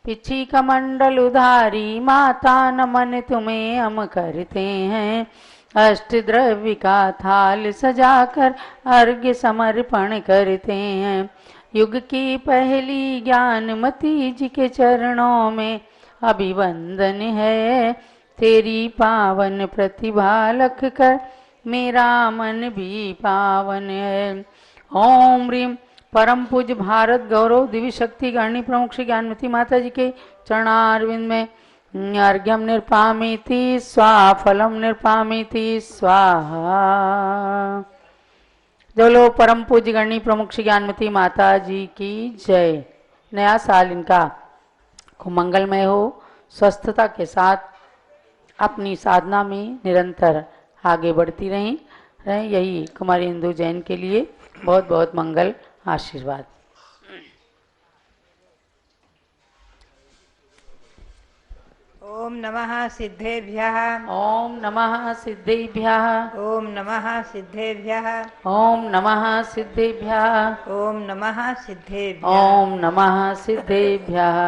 पिछी कमंडल उधारी माता नमन तुम्हें हम करते हैं, अष्ट द्रव्य का थाल सजाकर अर्घ्य समर्पण करते हैं। युग की पहली ज्ञानमती जी के चरणों में अभिवंदन है, तेरी पावन प्रतिभा लख कर मेरा मन भी पावन है। ओम ह्रीम परम पूज्य भारत गौरव दिव्य शक्ति गणी प्रमुख श्री ज्ञानमती माता जी के चरणारविंद में अर्घ्यम निर्पामिति स्वाहा फलम निर्पामिति स्वाहा। बोलो परम पूज्य गणी प्रमुख श्री ज्ञानमती माता जी की जय। नया साल इनका खूब मंगलमय हो, स्वस्थता के साथ अपनी साधना में निरंतर आगे बढ़ती रहें। यही कुमारी इंदु जैन के लिए बहुत बहुत मंगल आशीर्वाद। ओम नमः सिद्धेभ्यः। ओम नमः सिद्धेभ्यः। ओम नमः सिद्धेभ्यः। ओम नमः सिद्धेभ्यः। ओम नमः सिद्धेभ्यः। ओम नमः सिद्धेभ्यः।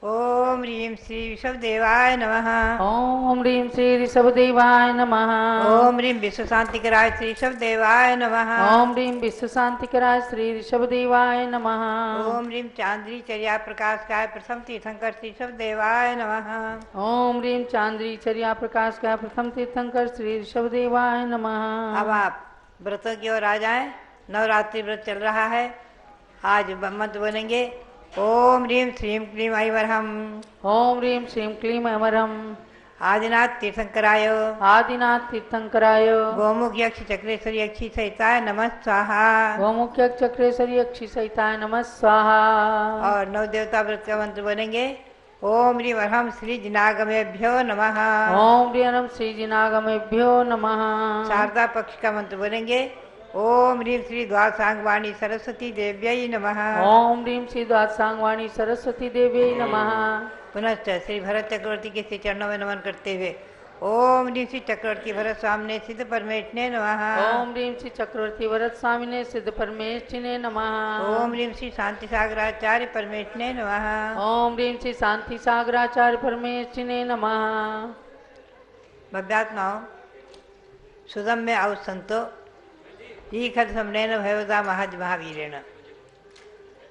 ओम ह्रीं श्री ऋषभदेवाय नमः। ओम ह्रीं श्री ऋषभदेवाय नमः। ओम ह्रीं विश्वशांतिकराय श्री ऋषभदेवाय नमः। ओम ह्रीं विश्वशांतिकराय श्री ऋषभदेवाय नमः। ओम ह्रीं चांद्री चर्या प्रकाशकाय प्रथम तीर्थंकर श्री ऋषभदेवाय नमः। ओम ह्रीं चांद्री चर्या प्रकाशकाय प्रथम तीर्थंकर श्री ऋषभदेवाय नमः। अब आप व्रतों की ओर आ जाएं। नवरात्रि व्रत चल रहा है। आज मंत्र बोलेंगे ओम ह्रीं श्रीं क्लीं ऐवरहम। ओम ह्रीं श्रीं क्लीं ऐवरहम। आदिनाथ तीर्थंकराय। आदिनाथ तीर्थंकराय। गोमुख यक्ष चक्रेश्वरी यक्षी सहिताय नमः स्वाहा। गोमुख यक्ष चक्रेश्वरी यक्षी सहिताय नमः स्वाहा। और नव देवता व्रत का मंत्र बोलेंगे ओम ह्रीं वरहम श्री जिनागमेभ्यो नमः। ओम ह्रीं श्री जिनागमेभ्यो नमः। शारदा पक्ष का मंत्र बोलेंगे ओम ह्रीं श्री द्वादशांगवाणी सरस्वती देव्यै नमः। ओम ह्रीं श्री द्वादशांगवाणी सरस्वती देव्यै नमः। पुनश्च श्री भरत चक्रवर्ती के श्री चरणों में नमन करते हुए ओम ह्रीं श्री चक्रवर्ती भरत स्वामिने सिद्ध परमेष्ठिने नमः। ओम ह्रीं श्री चक्रवर्ती भरत स्वामिने सिद्ध परमेष्ठिने नमः। ओम ह्रीं श्री शांति सागराचार्य परमेष्ठिने नमः। ओम ह्रीं श्री शांति सागराचार्य परमेष्ठिने नमः। भव्यात्माओं सुदम में आउ संतो ईखद समनेन भयवता महज महावीरेण।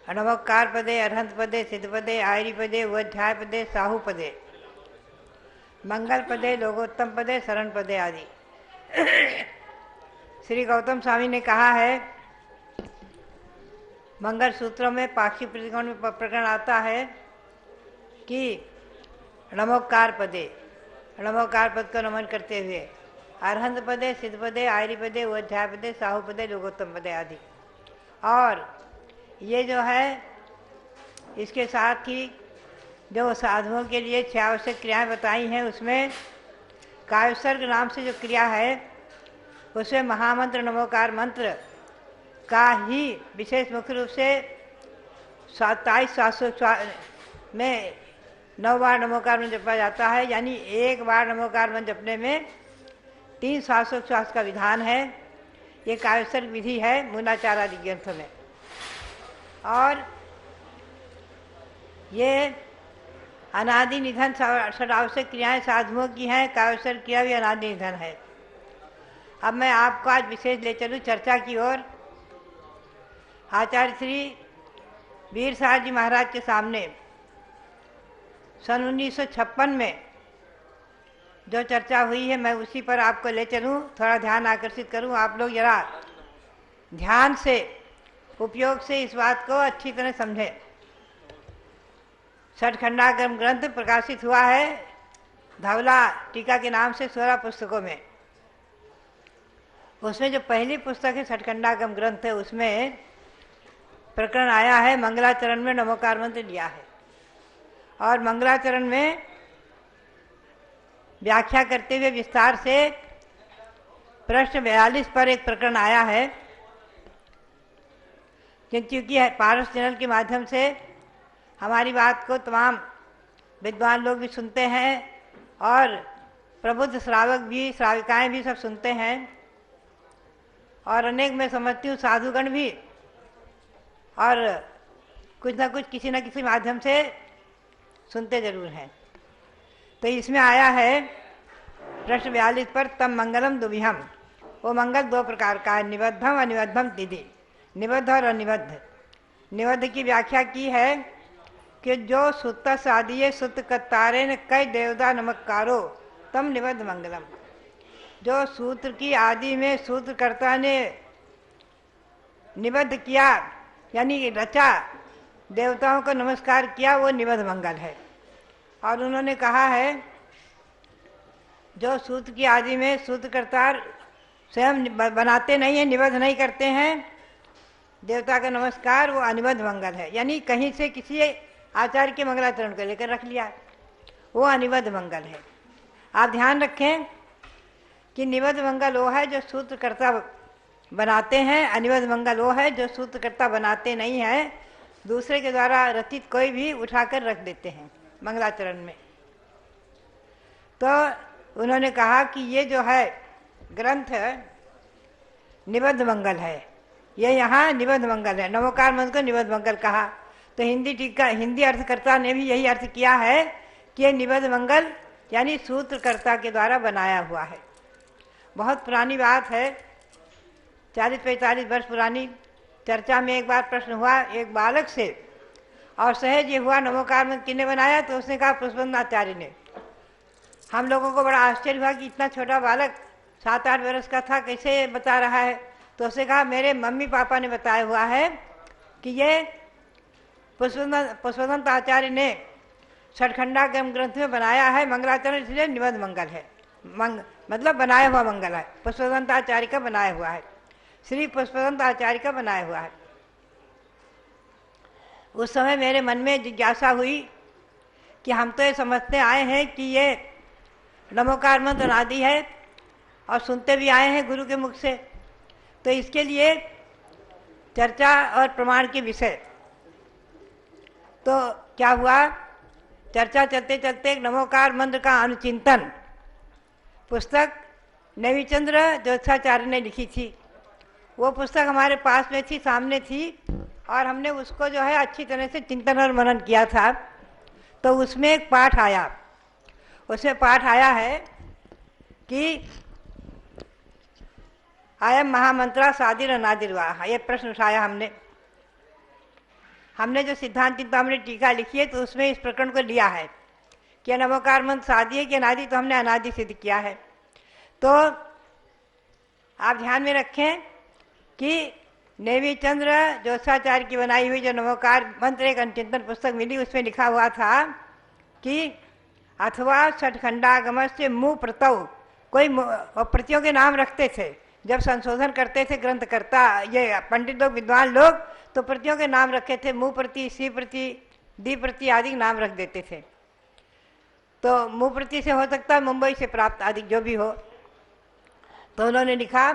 अनवकार पदे अरहंत पदे सिद्ध पदे आयरी पदे वध्याय पदे साहू पदे मंगल पदे लोकोत्तम पदे शरण पदे आदि। श्री गौतम स्वामी ने कहा है मंगल सूत्रों में पाक्षिक प्रतिकोण में प्रकरण आता है कि नमोकार पदे, नमोकार पद को नमन करते हुए अरहंत पदे, सिद्ध पदे, आयरी पदे, उध्याय पदे, साहू पदे, लोकोत्तम पदे आदि। और ये जो है इसके साथ ही जो साधुओं के लिए 6 आवश्यक क्रियाएं बताई हैं, उसमें कायोत्सर्ग नाम से जो क्रिया है उसमें महामंत्र नमोकार मंत्र का ही विशेष मुख्य रूप से 27,700 में 9 बार नमोकार मंत्र जपा जाता है। यानी 1 बार नमोकार मंत्र जपने में 3 श्वासोच्छ्वास का विधान है। ये कायोत्सर्ग विधि है मूलाचार आदि ग्रंथों में। और ये अनादि निधन षडावश्यक क्रियाएं साधुओं की हैं, कायोत्सर्ग क्रिया भी अनादि निधन है। अब मैं आपको आज विशेष ले चलूँ चर्चा की ओर। आचार्य श्री वीर साहब जी महाराज के सामने सन 1956 में जो चर्चा हुई है, मैं उसी पर आपको ले चलूँ, थोड़ा ध्यान आकर्षित करूँ। आप लोग जरा ध्यान से उपयोग से इस बात को अच्छी तरह समझें। षटखंडागम ग्रंथ प्रकाशित हुआ है धवला टीका के नाम से 16 पुस्तकों में। उसमें जो पहली पुस्तक है षटखंडागम ग्रंथ है, उसमें प्रकरण आया है मंगलाचरण में नमोकार मंत्र लिया है। और मंगलाचरण में व्याख्या करते हुए विस्तार से प्रश्न 42 पर एक प्रकरण आया है, क्योंकि पारस चैनल के माध्यम से हमारी बात को तमाम विद्वान लोग भी सुनते हैं और प्रबुद्ध श्रावक भी, श्राविकाएं भी सब सुनते हैं। और अनेक मैं समझती हूँ साधुगण भी और कुछ ना कुछ किसी न किसी माध्यम से सुनते जरूर हैं। तो इसमें आया है प्रश्न 42 पर तम मंगलम दुविहम। वो मंगल 2 प्रकार का है, निबद्धम अनिबद्धम तिथि। निबद्ध और अनिबद्ध। निबद्ध की व्याख्या की है कि जो सुत सादिये सुत कत्तारे न कई देवदा नमस्कारो तम निबद्ध मंगलम। जो सूत्र की आदि में सूत्रकर्ता ने निबद्ध किया यानी रचा, देवताओं को नमस्कार किया, वो निबद्ध मंगल है। और उन्होंने कहा है जो सूत्र की आदि में सूत्रकर्ता स्वयं बनाते नहीं हैं, निबद्ध नहीं करते हैं देवता का नमस्कार, वो अनिबद्ध मंगल है। यानी कहीं से किसी आचार्य के मंगलाचरण को लेकर रख लिया, वो अनिबद्ध मंगल है। आप ध्यान रखें कि निबद्ध मंगल वो है जो सूत्रकर्ता बनाते हैं, अनिबद्ध मंगल वो है जो सूत्रकर्ता बनाते नहीं हैं, दूसरे के द्वारा रचित कोई भी उठाकर रख देते हैं मंगलाचरण में। तो उन्होंने कहा कि ये जो है ग्रंथ निबद्ध मंगल है, ये यहाँ निबद्ध मंगल है। नमोकार मंत्र को निबद्ध मंगल कहा। तो हिंदी अर्थकर्ता ने भी यही अर्थ किया है कि ये निबद्ध मंगल यानी सूत्रकर्ता के द्वारा बनाया हुआ है। बहुत पुरानी बात है, 40-45 वर्ष पुरानी। चर्चा में एक बार प्रश्न हुआ एक बालक से, और सहज ये हुआ नमोकार मंत्र किसने बनाया, तो उसने कहा पुष्पवंत आचार्य ने। हम लोगों को बड़ा आश्चर्य हुआ कि इतना छोटा बालक 7-8 वर्ष का था, कैसे बता रहा है। तो उसने कहा मेरे मम्मी पापा ने बताया हुआ है कि ये पुष्पवंत आचार्य ने षटखंडागम ग्रंथ में बनाया है मंगलाचरण, इसलिए निबद्ध मंगल है। मतलब बनाया हुआ मंगल है, पुष्पवंत आचार्य का बनाया हुआ है, श्री पुष्पवंत आचार्य का बनाया हुआ है। उस समय मेरे मन में जिज्ञासा हुई कि हम तो ये समझते आए हैं कि ये नमोकार मंत्र अनादि है और सुनते भी आए हैं गुरु के मुख से, तो इसके लिए चर्चा और प्रमाण के विषय। तो क्या हुआ, चर्चा चलते चलते एक नमोकार मंत्र का अनुचिंतन पुस्तक नेविचंद्र ज्योतिषाचार्य ने लिखी थी। वो पुस्तक हमारे पास में थी, सामने थी, और हमने उसको जो है अच्छी तरह से चिंतन और मनन किया था। तो उसमें एक पाठ आया, उसमें पाठ आया है कि अयम महामंत्रा सादिर अनादिर्वाह। ये प्रश्न उठाया हमने जो सिद्धांत चिंतामणि टीका लिखी है तो उसमें इस प्रकरण को लिया है कि नमोकार मंत्र सादी है कि अनादि, तो हमने अनादि सिद्ध किया है। तो आप ध्यान में रखें कि नेविचंद्र ज्योतिषाचार्य की बनाई हुई जो नमोकार मंत्र एक अनुचिंतन पुस्तक मिली, उसमें लिखा हुआ था कि अथवा षटखंडागम से मुँह प्रतौ, कोई प्रतियों के नाम रखते थे जब संशोधन करते थे ग्रंथकर्ता, ये पंडित लोग, विद्वान लोग, तो प्रतियों के नाम रखे थे। मुँह प्रति, सी प्रति, दी प्रति आदि नाम रख देते थे। तो मुँह प्रति से हो सकता है मुंबई से प्राप्त आदि जो भी हो। तो उन्होंने लिखा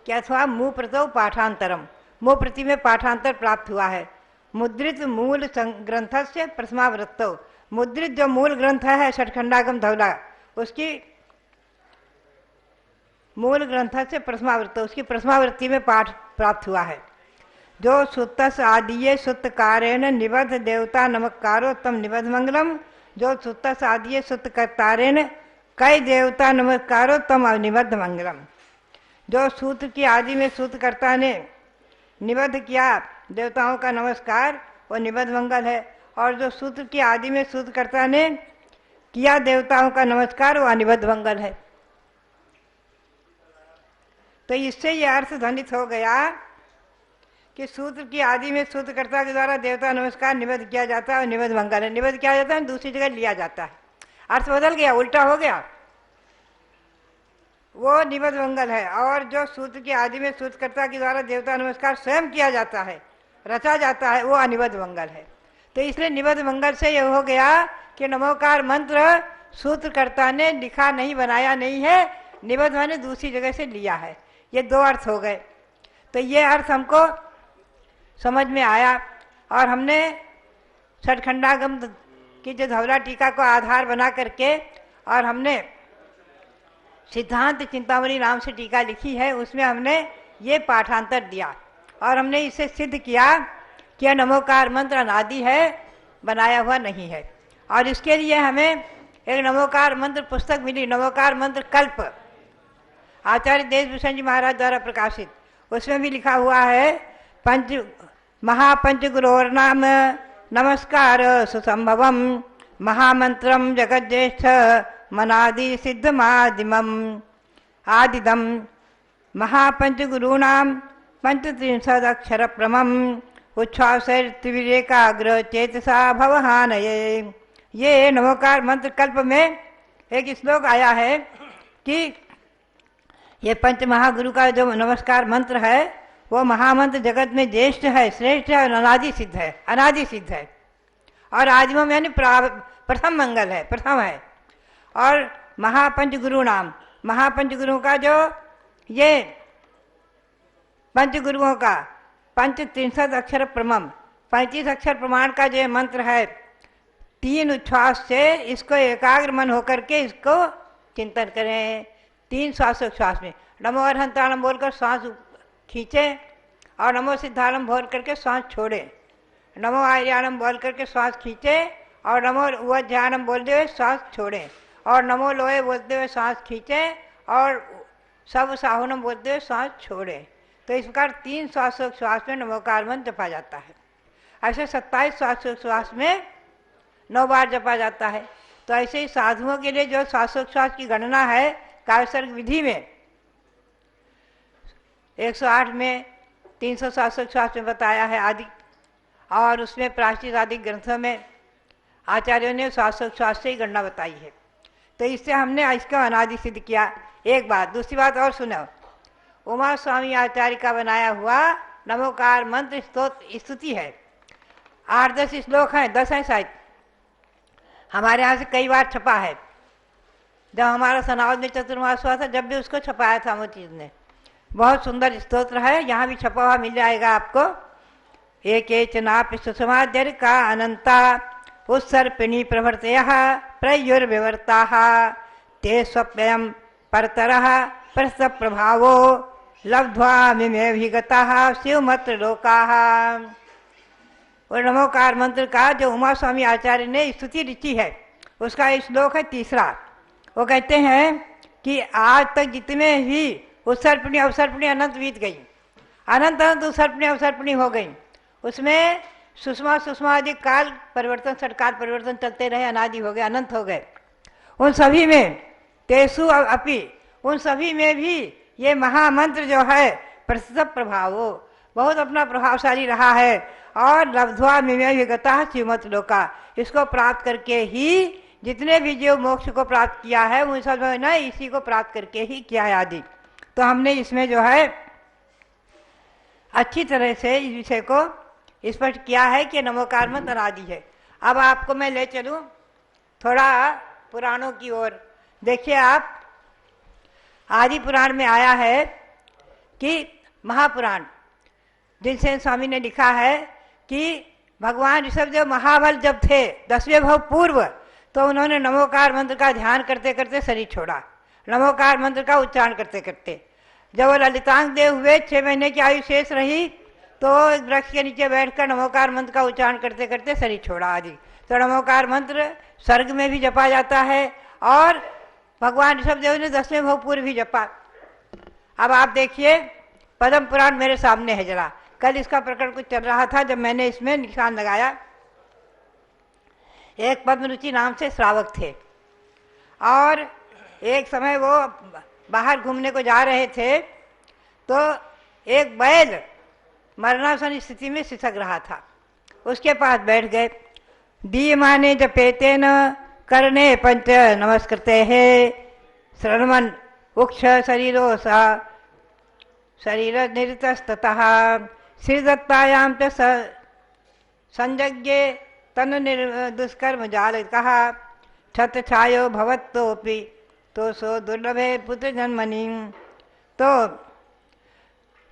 कि अथवा मुँह प्रतौ पाठांतरम, मुँह प्रति में पाठांतर प्राप्त हुआ है। मुद्रित मूल ग्रंथ से प्रथमावृत्तौ, मुद्रित जो मूल ग्रंथ है षटखंडागम धवला, उसकी मूल ग्रंथ से प्रथमावृत्त, उसकी प्रथमावृत्ति में पाठ प्राप्त हुआ है। जो सुत्तस आदिये सुत्तकारेण निबद्ध देवता नमस्कारो तम निबद्ध मंगलम, जो सुत्तस आदिये सुत्तकर्तारेण कई देवता नमस्कारो तम निबद्ध मंगलम। जो सूत्र की आदि में सूत्रकर्ता ने निबद्ध किया देवताओं का नमस्कार, वो निबद्ध मंगल है। और जो सूत्र की आदि में सूत्रकर्ता ने किया देवताओं का नमस्कार, वो अनिबद्ध मंगल है। तो इससे ये अर्थ ध्वनित हो गया कि सूत्र की आदि में सूत्रकर्ता के द्वारा देवता नमस्कार निबद्ध किया जाता है और निबद्ध मंगल है। निबद्ध किया जाता है, दूसरी जगह लिया जाता है, अर्थ बदल गया, उल्टा हो गया, वो निबद्ध मंगल है। और जो सूत्र की आदि में सूत्रकर्ता के द्वारा देवता नमस्कार स्वयं किया जाता है, रचा जाता है, वो अनिबद्ध मंगल है। तो इसलिए निबद्ध मंगल से यह हो गया कि नमोकार मंत्र सूत्रकर्ता ने लिखा नहीं, बनाया नहीं है, निबद्ध मैंने दूसरी जगह से लिया है। ये दो अर्थ हो गए। तो ये अर्थ हमको समझ में आया और हमने षटखंडागम की जो धवला टीका को आधार बना करके और हमने सिद्धांत चिंतामणि नाम से टीका लिखी है, उसमें हमने ये पाठांतर दिया और हमने इसे सिद्ध किया कि नमोकार मंत्र अनादि है, बनाया हुआ नहीं है। और इसके लिए हमें एक नमोकार मंत्र पुस्तक मिली, नमोकार मंत्र कल्प, आचार्य देशभूषण जी महाराज द्वारा प्रकाशित। उसमें भी लिखा हुआ है महापंच गुरोर्नाम नमस्कार सुसंभवम महामंत्रम जगज्येष्ठ मनादि सिद्ध मादिमम आदिदम महापंच गुरूणाम पंचत्रिंशद अक्षर प्रमम उच्छ्वासैर त्रिविरेकाग्र चेतसा भवहानये। ये नमोकार मंत्र कल्प में एक श्लोक आया है कि ये पंच महागुरु का जो नमस्कार मंत्र है वो महामंत्र जगत में ज्येष्ठ है, श्रेष्ठ है और अनादि सिद्ध है, अनादि सिद्ध है। और आदिमम यानी प्रथम मंगल है, प्रथम है। और महापंच गुरु नाम, महापंच गुरुओं का जो ये पंच गुरुओं का पंचत्रिंशद अक्षर प्रमम, 35 अक्षर प्रमाण का जो मंत्र है, 3 उच्छ्वास से इसको एकाग्र मन होकर के इसको चिंतन करें। 3 श्वासोच्छ्वास में नमो अरहंताणम बोलकर श्वास खींचे और नमो सिद्धाणम बोल करके श्वास छोड़े, नमो आर्याणम बोल करके श्वास खींचे और नमो उवध्यानम बोलते हुए श्वास छोड़े और नमो लोहे बोलते हुए श्वास खींचे और सब साहुनम बोलते हुए श्वास छोड़े। तो इस प्रकार 3 श्वासोच्छ्वास में नमोकार मंत्र जपा जाता है। ऐसे 27 श्वासोच्छ्वास में 9 बार जपा जाता है। तो ऐसे ही साधुओं के लिए जो श्वासोच्छ्वास की गणना है काव्यसर्ग विधि में 108 में 300 श्वासोच्छ्वास में बताया है आदि, और उसमें प्राचीन आदि ग्रंथों में आचार्यों ने श्वासोच्छ्वास से ही गणना बताई है। तो इससे हमने इसका अनादि सिद्ध किया। एक बात, दूसरी बात और सुनो, उमा स्वामी आचार्य का बनाया हुआ नमोकार मंत्र स्तुति है। 8-10 श्लोक हैं, 10 हैं शायद, हमारे यहाँ से कई बार छपा है। जब हमारा सनावद में चतुर्मास हुआ था जब भी उसको छपाया था मोती ने। बहुत सुंदर स्तोत्र है, यहाँ भी छपा हुआ मिल जाएगा आपको। एक नाप सुषमाद्यर का अनंता उत्सर्पिणी प्रवर्तयः प्रयुर्विवर्ताः ते स्वप्ययं परतरः प्रसव प्रभावो लब्ध्वा मिमेभिगताः शिवमत्र लोकाः। और नमोकार मंत्र का जो उमा स्वामी आचार्य ने स्तुति लिखी है उसका एक श्लोक है 3। वो कहते हैं कि आज तक जितने भी उत्सर्पिणी अवसर्पिणी अनंत बीत गई, अनंत अनंत उत्सर्पिणी अवसर्पिणी हो गई, उसमें सुषमा सुषमा आदि काल परिवर्तन, षटकाल परिवर्तन चलते रहे, अनादि हो गए, अनंत हो गए। उन सभी में तेसु अपि, उन सभी में भी ये महामंत्र जो है प्रसिद्ध प्रभाव बहुत अपना प्रभावशाली रहा है। और लब्ध्वा मिमे विगता शिवमत लोका, इसको प्राप्त करके ही जितने भी जीव मोक्ष को प्राप्त किया है उन सब ने इसी को प्राप्त करके ही किया है आदि। तो हमने इसमें जो है अच्छी तरह से इस विषय को स्पष्ट किया है कि नमोकार मंत्र अनादि है। अब आपको मैं ले चलूं थोड़ा पुराणों की ओर। देखिए आप, आदि पुराण में आया है कि महापुराण जिनसे स्वामी ने लिखा है कि भगवान ऋषभदेव महाबल जब थे 10वें भव पूर्व, तो उन्होंने नमोकार मंत्र का ध्यान करते करते शरीर छोड़ा, नमोकार मंत्र का उच्चारण करते करते। जब वो ललितांग देव हुए, 6 महीने की आयु शेष रही, तो एक वृक्ष के नीचे बैठकर नमोकार मंत्र का उच्चारण करते करते शरीर छोड़ा आदि। तो नमोकार मंत्र स्वर्ग में भी जपा जाता है और भगवान ऋषभदेव ने 10वें भव पूर्व भी जपा। अब आप देखिए पद्म पुराण मेरे सामने है, जरा कल इसका प्रकरण कुछ चल रहा था जब मैंने इसमें निशान लगाया। एक पद्मरुचि नाम से श्रावक थे और एक समय वो बाहर घूमने को जा रहे थे, तो एक बैल मरणासन स्थिति में सिसक रहा था, उसके पास बैठ गए। दीयमाने जपेते न करने पंच नमस्कृते है श्रणमन उक्ष शरीरो सा शरीर निरतस्ततः श्रीदत्तायाम च संजज्ञे तनु दुष्कर्म जाल कहा छत छायो भवत्तोपि तो सो दुर्लभे पुत्र जन्मनि। तो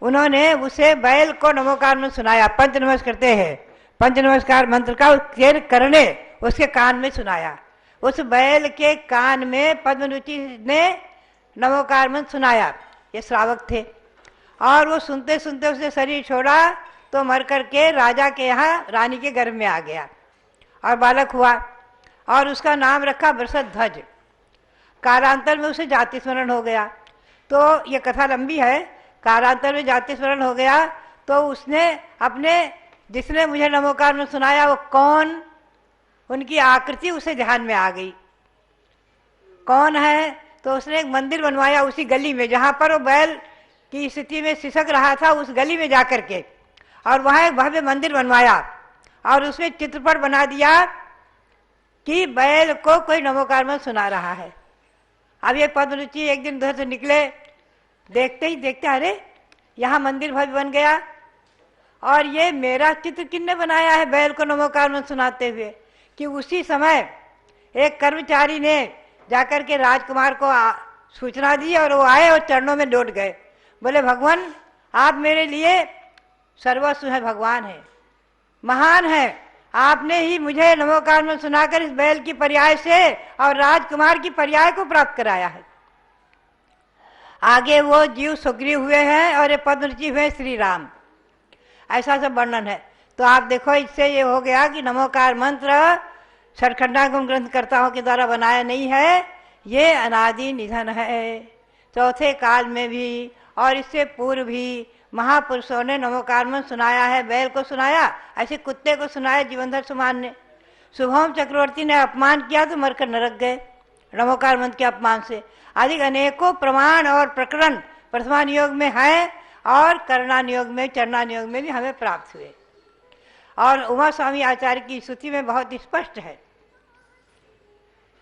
उन्होंने उसे बैल को नमोकार में सुनाया, पंच नमस्कृते हैं, पंच नमस्कार मंत्र का उच्चारण करने उसके कान में सुनाया। उस बैल के कान में पद्मरुचि ने नमोकार मंत्र सुनाया। ये श्रावक थे और वो सुनते सुनते उसने शरीर छोड़ा, तो मर करके राजा के यहाँ रानी के गर्भ में आ गया और बालक हुआ और उसका नाम रखा वृषध्वज। कालांतर में उसे जाति स्मरण हो गया। तो ये कथा लंबी है। कालांतर में जाति स्मरण हो गया तो उसने अपने, जिसने मुझे नमोकार में सुनाया वो कौन, उनकी आकृति उसे ध्यान में आ गई, कौन है। तो उसने एक मंदिर बनवाया उसी गली में जहाँ पर वो बैल की स्थिति में सिसक रहा था, उस गली में जाकर के, और वहाँ एक भव्य मंदिर बनवाया और उसमें चित्रपट बना दिया कि बैल को कोई नमोकार में सुना रहा है। अब ये पद्मरुचि एक दिन उधर से निकले, देखते ही देखते अरे यहाँ मंदिर भव्य बन गया और ये मेरा चित्र किसने बनाया है बैल को नमोकार में सुनाते हुए। कि उसी समय एक कर्मचारी ने जाकर के राजकुमार को सूचना दी और वो आए और चरणों में लौट गए, बोले भगवान आप मेरे लिए सर्वस्व है, भगवान है, महान है, आपने ही मुझे नमोकार में सुनाकर इस बैल की पर्याय से और राजकुमार की पर्याय को प्राप्त कराया है। आगे वो जीव सुग्रीव हुए हैं और ये पद्मरुचि हुए श्री राम, ऐसा सब वर्णन है। तो आप देखो इससे ये हो गया कि नमोकार मंत्र सठखंडागम ग्रंथकर्ताओं के द्वारा बनाया नहीं है, ये अनादि निधन है। चौथे काल में भी और इससे पूर्व भी महापुरुषों ने नमोकार मंत्र सुनाया है। बैल को सुनाया, ऐसे कुत्ते को सुनाया जीवनधर सुमान ने। शुभम चक्रवर्ती ने अपमान किया तो मरकर नरक गए नमोकार मंत्र के अपमान से। अधिक अनेकों प्रमाण और प्रकरण प्रथमानुयोग में है और करणानुयोग में, चरणानुयोग में भी हमें प्राप्त हुए। और उमा स्वामी आचार्य की स्तुति में बहुत स्पष्ट है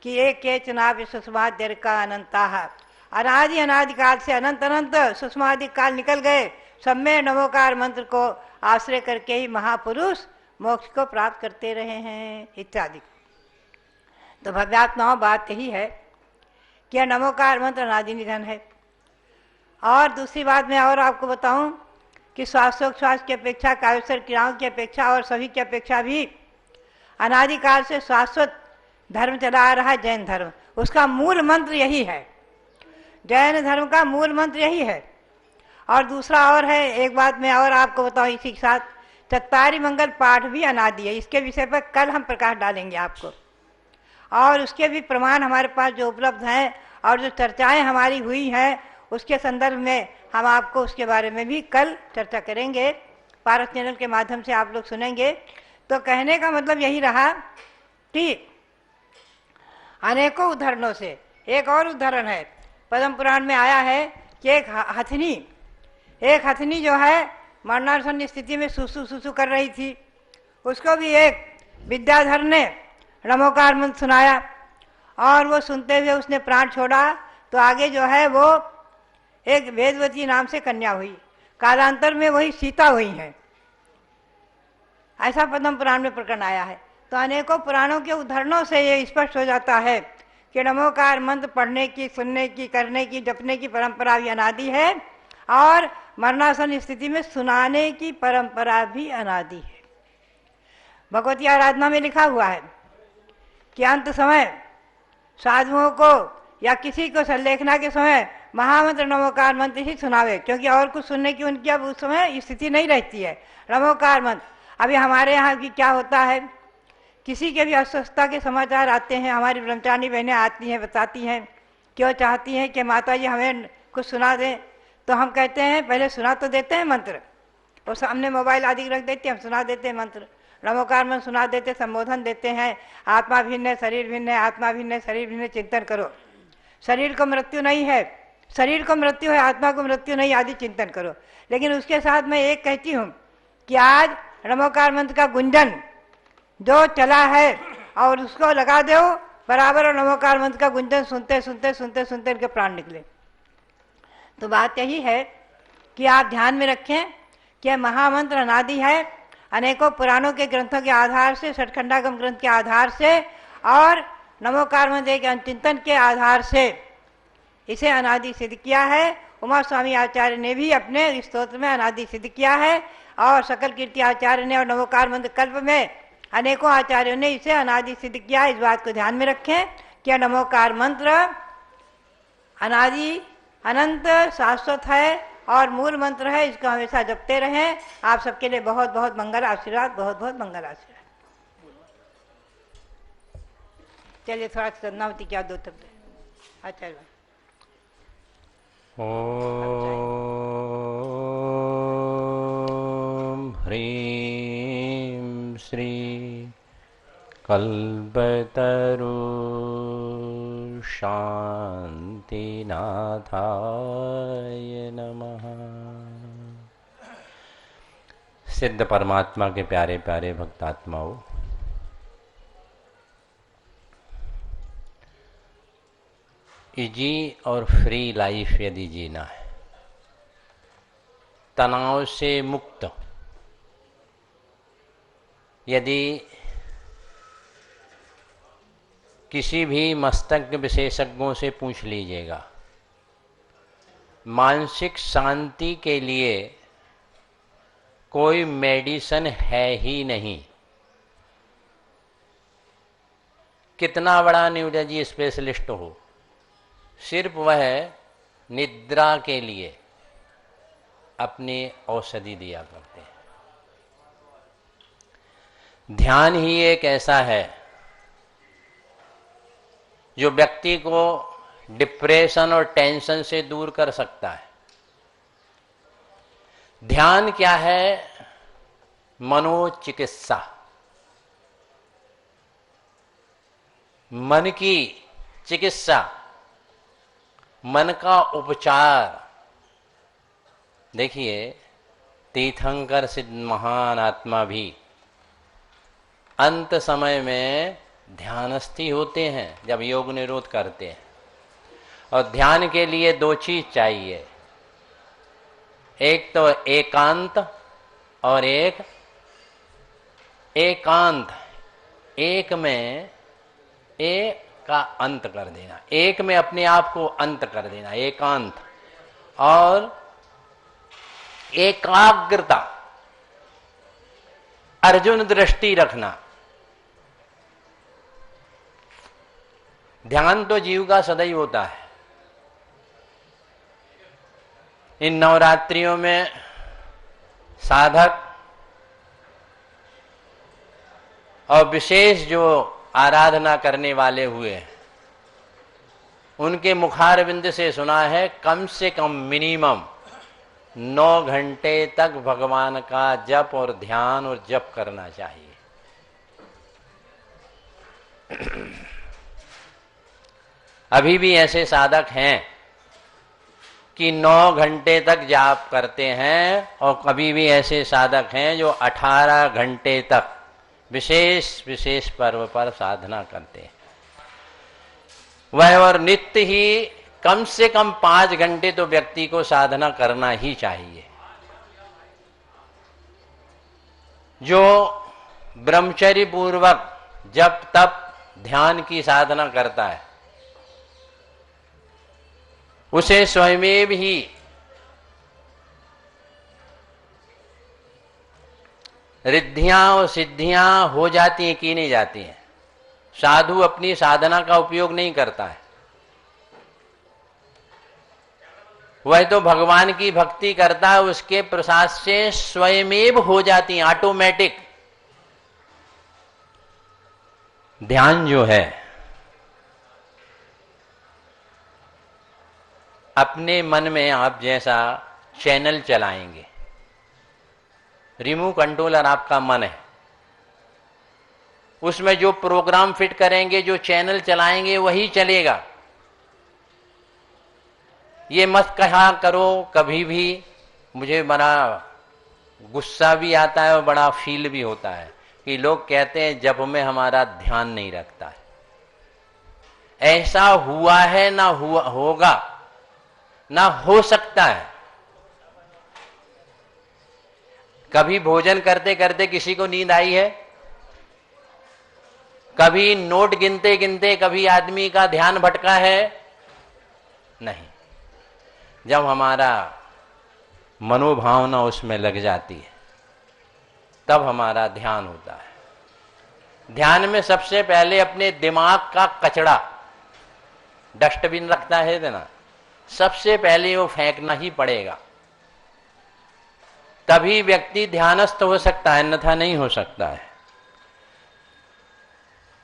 कि एक के चुनाव सुषमाद्य का अनंता, अनादि अनादिकाल से अनंत अनंत सुषमादि काल निकल गए, सब में नमोकार मंत्र को आश्रय करके ही महापुरुष मोक्ष को प्राप्त करते रहे हैं इत्यादि। तो भव्यात्मा बात यही है कि नमोकार मंत्र अनादि निधन है। और दूसरी बात मैं और आपको बताऊं कि श्वासोच्छ्वास की अपेक्षा, कायोत्सर्ग क्रियाओं की अपेक्षा और सभी की अपेक्षा भी अनादिकाल से शाश्वत धर्म चला आ रहा है जैन धर्म, उसका मूल मंत्र यही है। जैन धर्म का मूल मंत्र यही है। और दूसरा और है, एक बात मैं और आपको बताऊं इसी के साथ, चत्तारी मंगल पाठ भी अनादि है। इसके विषय पर कल हम प्रकाश डालेंगे आपको, और उसके भी प्रमाण हमारे पास जो उपलब्ध हैं और जो चर्चाएं हमारी हुई हैं उसके संदर्भ में हम आपको उसके बारे में भी कल चर्चा करेंगे, पारस चैनल के माध्यम से आप लोग सुनेंगे। तो कहने का मतलब यही रहा कि अनेकों उदाहरणों से एक और उदाहरण है, पद्म पुराण में आया है कि एक हथनी जो है मरणासन स्थिति में सुसु सुसु कर रही थी, उसको भी एक विद्याधर ने नमोकार मंत्र सुनाया और वो सुनते हुए उसने प्राण छोड़ा, तो आगे जो है वो एक वेदवती नाम से कन्या हुई, कालांतर में वही सीता हुई हैं। ऐसा पद्म पुराण में प्रकरण आया है। तो अनेकों पुराणों के उदाहरणों से ये स्पष्ट हो जाता है कि नमोकार मंत्र पढ़ने की, सुनने की, करने की, जपने की परंपरा भी अनादि है और मरणासन स्थिति में सुनाने की परंपरा भी अनादि है। भगवती आराधना में लिखा हुआ है कि अंत समय साधुओं को या किसी को संलेखना के समय महामंत्र नमोकार मंत्र ही सुनावे, क्योंकि और कुछ सुनने की उनकी अब उस समय स्थिति नहीं रहती है। नमोकार मंत्र अभी हमारे यहाँ की क्या होता है, किसी के भी अस्वस्थता के समाचार आते हैं, हमारी ब्रह्मचारी बहनें आती हैं, बताती हैं क्यों चाहती हैं कि माता जी हमें कुछ सुना दें, तो हम कहते हैं पहले सुना तो देते हैं मंत्र, और सामने मोबाइल आदि रख देते हैं, हम सुना देते हैं मंत्र, नमोकार मंत्र सुना देते, संबोधन देते हैं, आत्मा भिन्न है शरीर भिन्न है, आत्मा भिन्न है शरीर भिन्न है, चिंतन करो, शरीर को मृत्यु नहीं है, शरीर को मृत्यु है, आत्मा को मृत्यु नहीं, आदि चिंतन करो। लेकिन उसके साथ मैं एक कहती हूँ कि आज नमोकार मंत्र का गुंजन जो चला है और उसको लगा दो बराबर, और नमोकार मंत्र का गुंजन सुनते सुनते सुनते सुनते इनके प्राण निकले। तो बात यही है कि आप ध्यान में रखें कि महामंत्र अनादि है, अनेकों पुराणों के ग्रंथों के आधार से, षटखंडागम ग्रंथ के आधार से और नमोकार मंत्र के चिंतन के आधार से इसे अनादि सिद्ध किया है। उमा स्वामी आचार्य ने भी अपने स्तोत्र में अनादि सिद्ध किया है, और सकल कीर्ति आचार्य ने और नमोकार मंत्र कल्प में अनेकों आचार्यों ने इसे अनादि सिद्ध किया। इस बात को ध्यान में रखें कि नमोकार मंत्र अनादि अनंत शाश्वत है और मूल मंत्र है, इसको हमेशा जपते रहें। आप सबके लिए बहुत बहुत मंगल आशीर्वाद, बहुत बहुत मंगल आशीर्वाद। चलिए थोड़ा चंद्रावती क्या दो तब आचार्य। ओम ह्रीं श्री कल्पतरु शांतिनाथाय नमः। सिद्ध परमात्मा के प्यारे प्यारे भक्तात्माओं, इजी और फ्री लाइफ यदि जीना है, तनाव से मुक्त, यदि किसी भी मस्तक विशेषज्ञों से पूछ लीजिएगा, मानसिक शांति के लिए कोई मेडिसिन है ही नहीं। कितना बड़ा न्यूरोलॉजी स्पेशलिस्ट हो, सिर्फ वह निद्रा के लिए अपनी औषधि दिया करते हैं। ध्यान ही एक ऐसा है जो व्यक्ति को डिप्रेशन और टेंशन से दूर कर सकता है। ध्यान क्या है? मनोचिकित्सा, मन की चिकित्सा, मन का उपचार। देखिए, तीर्थंकर सिद्ध महान आत्मा भी अंत समय में ध्यानस्थी होते हैं जब योग निरोध करते हैं। और ध्यान के लिए दो चीज चाहिए, एक तो एकांत और एक एकांत। एक में एक का अंत कर देना, एक में अपने आप को अंत कर देना, एकांत। और एकाग्रता, अर्जुन दृष्टि रखना। ध्यान तो जीव का सदैव होता है। इन नवरात्रियों में साधक और विशेष जो आराधना करने वाले हुए हैं, उनके मुखारविंद से सुना है कम से कम मिनिमम 9 घंटे तक भगवान का जप और ध्यान और जप करना चाहिए। अभी भी ऐसे साधक हैं कि 9 घंटे तक जाप करते हैं, और कभी भी ऐसे साधक हैं जो 18 घंटे तक विशेष विशेष पर्व पर साधना करते हैं। वह और नित्य ही कम से कम 5 घंटे तो व्यक्ति को साधना करना ही चाहिए। जो ब्रह्मचर्य पूर्वक जब तप ध्यान की साधना करता है उसे स्वयमेव ही रिद्धियां और सिद्धियां हो जाती हैं कि नहीं जाती हैं। साधु अपनी साधना का उपयोग नहीं करता है, वह तो भगवान की भक्ति करता है, उसके प्रसाद से स्वयमेव हो जाती हैं, ऑटोमेटिक। ध्यान जो है अपने मन में आप जैसा चैनल चलाएंगे, रिमोट कंट्रोलर आपका मन है, उसमें जो प्रोग्राम फिट करेंगे, जो चैनल चलाएंगे वही चलेगा। ये मत कहा करो कभी भी, मुझे बड़ा गुस्सा भी आता है और बड़ा फील भी होता है कि लोग कहते हैं जप में हमारा ध्यान नहीं रखता है। ऐसा हुआ है ना हुआ होगा ना हो सकता है। कभी भोजन करते करते किसी को नींद आई है? कभी नोट गिनते गिनते कभी आदमी का ध्यान भटका है? नहीं। जब हमारा मनोभावना उसमें लग जाती है तब हमारा ध्यान होता है। ध्यान में सबसे पहले अपने दिमाग का कचरा, डस्टबिन रखता है ना, सबसे पहले वो फेंकना ही पड़ेगा, तभी व्यक्ति ध्यानस्थ हो सकता है, अन्यथा नहीं हो सकता है।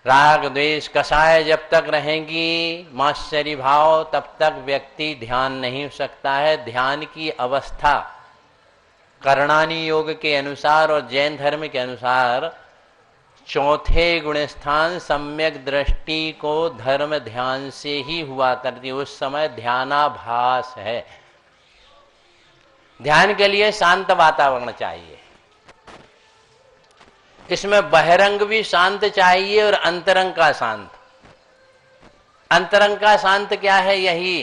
राग द्वेष कषाय जब तक रहेंगी, माश्चर्य भाव, तब तक व्यक्ति ध्यान नहीं हो सकता है। ध्यान की अवस्था करणानी योग के अनुसार और जैन धर्म के अनुसार चौथे गुण स्थान सम्यक दृष्टि को धर्म ध्यान से ही हुआ करती, उस समय ध्यानाभास है। ध्यान के लिए शांत वातावरण चाहिए, इसमें बहिरंग भी शांत चाहिए और अंतरंग का शांत। अंतरंग का शांत क्या है? यही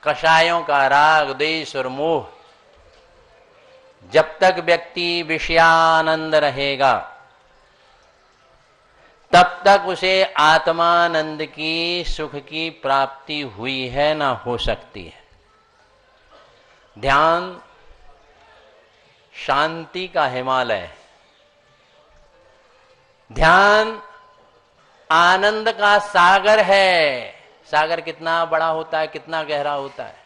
कषायों का राग द्वेष और मोह। जब तक व्यक्ति विषयानंद रहेगा तब तक उसे आत्मानंद की, सुख की प्राप्ति हुई है ना हो सकती है। ध्यान शांति का हिमालय है। ध्यान आनंद का सागर है। सागर कितना बड़ा होता है, कितना गहरा होता है।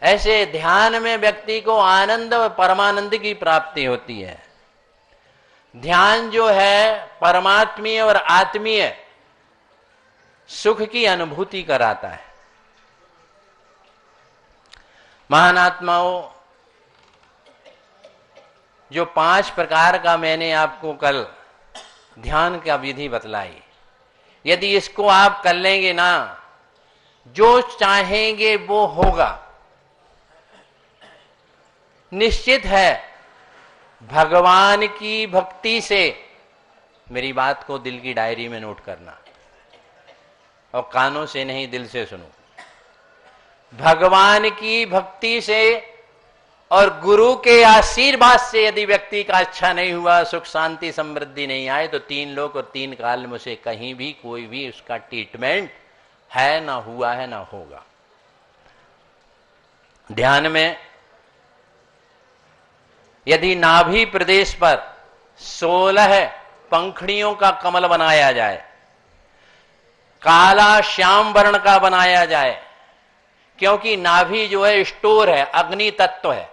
ऐसे ध्यान में व्यक्ति को आनंद और परमानंद की प्राप्ति होती है। ध्यान जो है परमात्मीय और आत्मीय सुख की अनुभूति कराता है। महान आत्माओं, जो 5 प्रकार का मैंने आपको कल ध्यान का विधि बतलाई, यदि इसको आप कर लेंगे ना, जो चाहेंगे वो होगा। निश्चित है भगवान की भक्ति से, मेरी बात को दिल की डायरी में नोट करना और कानों से नहीं, दिल से सुनो। भगवान की भक्ति से और गुरु के आशीर्वाद से यदि व्यक्ति का अच्छा नहीं हुआ, सुख शांति समृद्धि नहीं आए, तो 3 लोक और 3 काल में से कहीं भी कोई भी उसका ट्रीटमेंट है ना हुआ है ना होगा। ध्यान में यदि नाभि प्रदेश पर 16 पंखुड़ियों का कमल बनाया जाए, काला श्याम वर्ण का बनाया जाए, क्योंकि नाभि जो है स्टोर है, अग्नि तत्व है।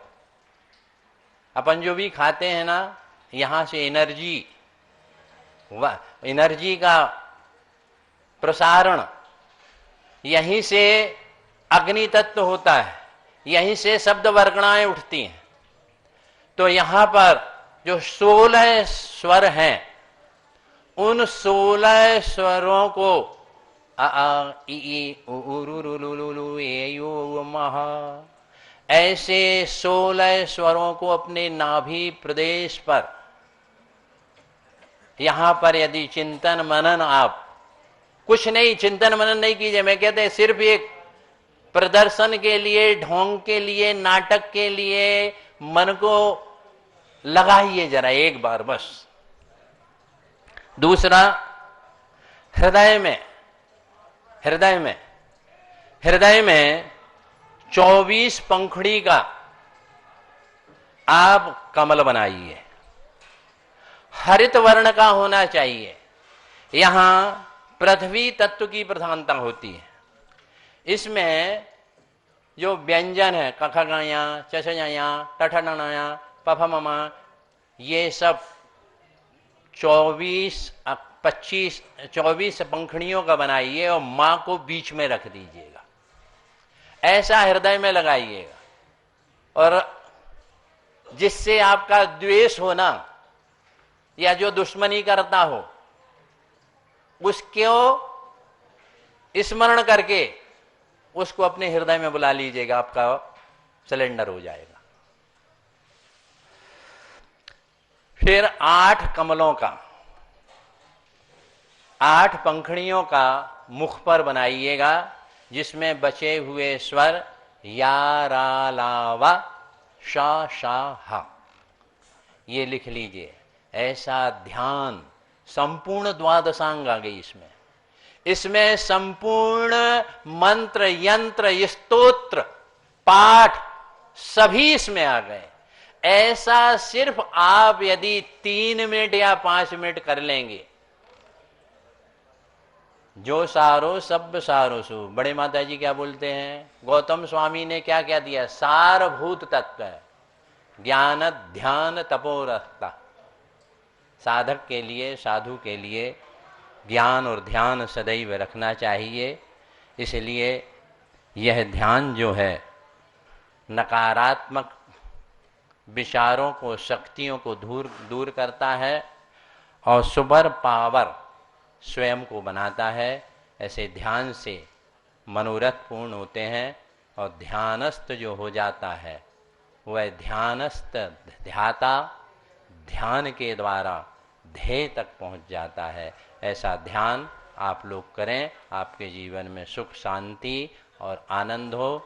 अपन जो भी खाते हैं ना, यहां से एनर्जी का प्रसारण यहीं से अग्नि तत्व होता है, यहीं से शब्द वर्गणाएं उठती हैं। तो यहां पर जो 16 स्वर हैं, उन 16 स्वरों को अ आ इ ई उ ऊ रू रू लू लू लू ए यू उ महा, ऐसे 16 स्वरों को अपने नाभि प्रदेश पर, यहां पर यदि चिंतन मनन आप कुछ नहीं, चिंतन मनन नहीं कीजिए। मैं कहते हैं सिर्फ एक प्रदर्शन के लिए, ढोंग के लिए, नाटक के लिए मन को लगाइए जरा एक बार बस। दूसरा, हृदय में 24 पंखुड़ी का आप कमल बनाइए, हरित वर्ण का होना चाहिए। यहां पृथ्वी तत्व की प्रधानता होती है। इसमें जो व्यंजन है कखगया, चछया, टठनया, पफममा, ये सब 24 पंखुड़ियों का बनाइए और मां को बीच में रख दीजिएगा, ऐसा हृदय में लगाइएगा। और जिससे आपका द्वेष होना या जो दुश्मनी करता हो उसको स्मरण करके उसको अपने हृदय में बुला लीजिएगा, आपका सिलेंडर हो जाएगा। फिर 8 कमलों का, 8 पंखुड़ियों का मुख पर बनाइएगा, जिसमें बचे हुए स्वर या रा ला वा शा शा हा, ये लिख लीजिए। ऐसा ध्यान, संपूर्ण द्वादशांग आ गई इसमें संपूर्ण मंत्र, यंत्र, स्तोत्र, पाठ सभी इसमें आ गए। ऐसा सिर्फ आप यदि 3 मिनट या 5 मिनट कर लेंगे, जो सारो सब सारो सु, बड़े माता जी क्या बोलते हैं, गौतम स्वामी ने क्या क्या दिया, सारभूत तत्व है, ज्ञान ध्यान तपोरस्ता। साधक के लिए, साधु के लिए ज्ञान और ध्यान सदैव रखना चाहिए। इसलिए यह ध्यान जो है नकारात्मक विचारों को, शक्तियों को दूर करता है और सुपर पावर स्वयं को बनाता है। ऐसे ध्यान से मनोरथ पूर्ण होते हैं और ध्यानस्थ जो हो जाता है वह ध्यानस्थ ध्याता ध्यान के द्वारा ध्येय तक पहुंच जाता है। ऐसा ध्यान आप लोग करें, आपके जीवन में सुख, शांति और आनंद हो।